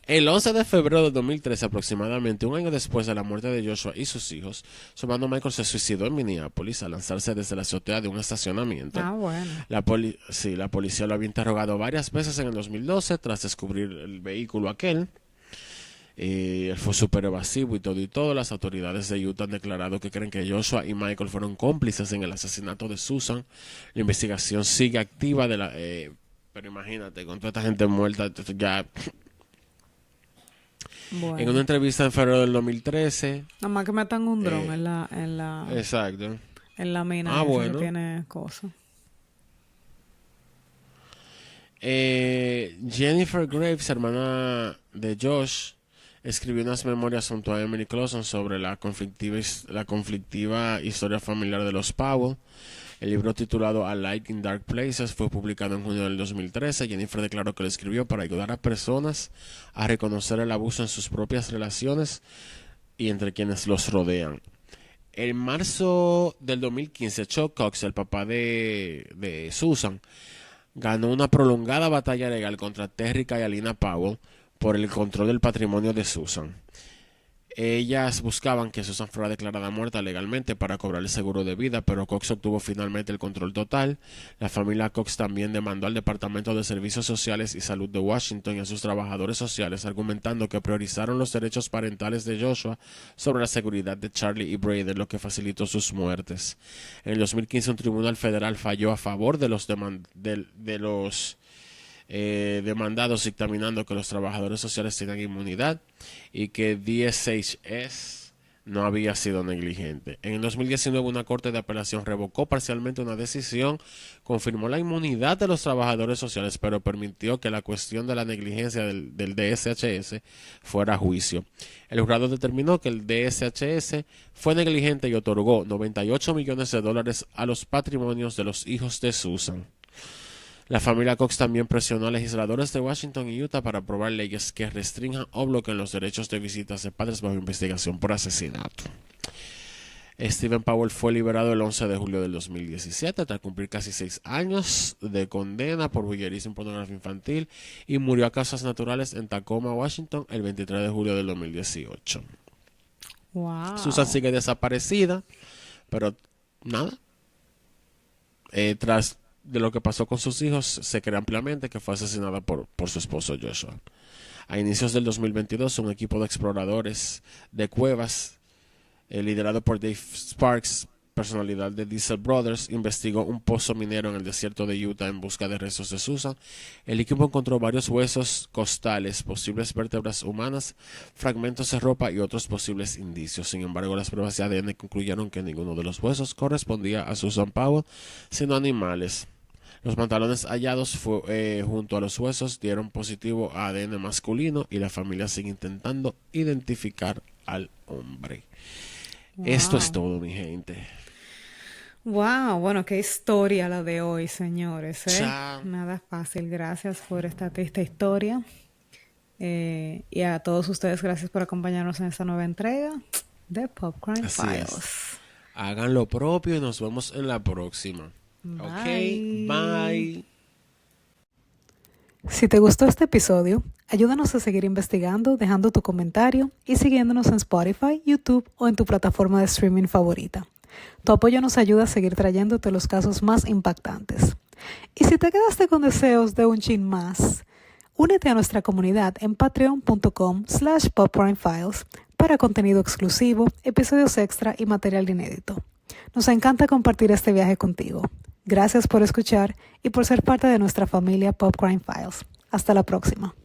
El 11 de febrero de 2013, aproximadamente un año después de la muerte de Joshua y sus hijos, su hermano Michael se suicidó en Minneapolis al lanzarse desde la azotea de un estacionamiento. Ah, bueno. La policía lo había interrogado varias veces en el 2012 tras descubrir el vehículo aquel. Él fue súper evasivo y todo. Las autoridades de Utah han declarado que creen que Joshua y Michael fueron cómplices en el asesinato de Susan. La investigación sigue activa pero imagínate, con toda esta gente muerta, ya... En una Bueno. entrevista en febrero del 2013, Nada más que metan un dron eh, exacto. en la mina esa que Bueno. tiene cosas. Jennifer Graves, hermana de Josh, escribió unas memorias junto a Emily Clausen sobre la conflictiva historia familiar de los Powell. El libro titulado A Light in Dark Places fue publicado en junio del 2013. Jennifer declaró que lo escribió para ayudar a personas a reconocer el abuso en sus propias relaciones y entre quienes los rodean. En marzo del 2015, Chuck Cox, el papá de Susan, ganó una prolongada batalla legal contra Terry y Alina Powell por el control del patrimonio de Susan. Ellas buscaban que Susan fuera declarada muerta legalmente para cobrar el seguro de vida, pero Cox obtuvo finalmente el control total. La familia Cox también demandó al Departamento de Servicios Sociales y Salud de Washington y a sus trabajadores sociales, argumentando que priorizaron los derechos parentales de Joshua sobre la seguridad de Charlie y Braden, lo que facilitó sus muertes. En el 2015, un tribunal federal falló a favor de los demandados, dictaminando que los trabajadores sociales tenían inmunidad y que DSHS no había sido negligente. En el 2019, una corte de apelación revocó parcialmente una decisión, confirmó la inmunidad de los trabajadores sociales, pero permitió que la cuestión de la negligencia del DSHS fuera a juicio. El jurado determinó que el DSHS fue negligente y otorgó $98 millones a los patrimonios de los hijos de Susan. La familia Cox también presionó a legisladores de Washington y Utah para aprobar leyes que restrinjan o bloqueen los derechos de visitas de padres bajo investigación por asesinato. Stephen Powell fue liberado el 11 de julio del 2017 tras cumplir casi 6 años de condena por voyeurismo y pornografía infantil y murió a causas naturales en Tacoma, Washington, el 23 de julio del 2018. Wow. Susan sigue desaparecida, pero nada. Tras de lo que pasó con sus hijos, se cree ampliamente que fue asesinada por su esposo Joshua. A inicios del 2022, un equipo de exploradores de cuevas, liderado por Dave Sparks, personalidad de Diesel Brothers, investigó un pozo minero en el desierto de Utah en busca de restos de Susan. El equipo encontró varios huesos costales, posibles vértebras humanas, fragmentos de ropa y otros posibles indicios. Sin embargo, las pruebas de ADN concluyeron que ninguno de los huesos correspondía a Susan Powell, sino animales. Los pantalones hallados junto a los huesos dieron positivo a ADN masculino y la familia sigue intentando identificar al hombre. Wow. Esto es todo, mi gente. Wow, bueno, qué historia la de hoy, señores, ¿eh? Chao. Nada fácil. Gracias por esta triste historia. Y a todos ustedes, gracias por acompañarnos en esta nueva entrega de Pop Crime Así Files. es. Hagan lo propio y nos vemos en la próxima. Bye. Ok, bye. Si te gustó este episodio, ayúdanos a seguir investigando, dejando tu comentario y siguiéndonos en Spotify, YouTube o en tu plataforma de streaming favorita. Tu apoyo nos ayuda a seguir trayéndote los casos más impactantes. Y si te quedaste con deseos de un chin más, Únete a nuestra comunidad en patreon.com/popcrimefiles para contenido exclusivo, episodios extra y material inédito. Nos encanta compartir este viaje contigo. Gracias por escuchar y por ser parte de nuestra familia Pop Crime Files. Hasta la próxima.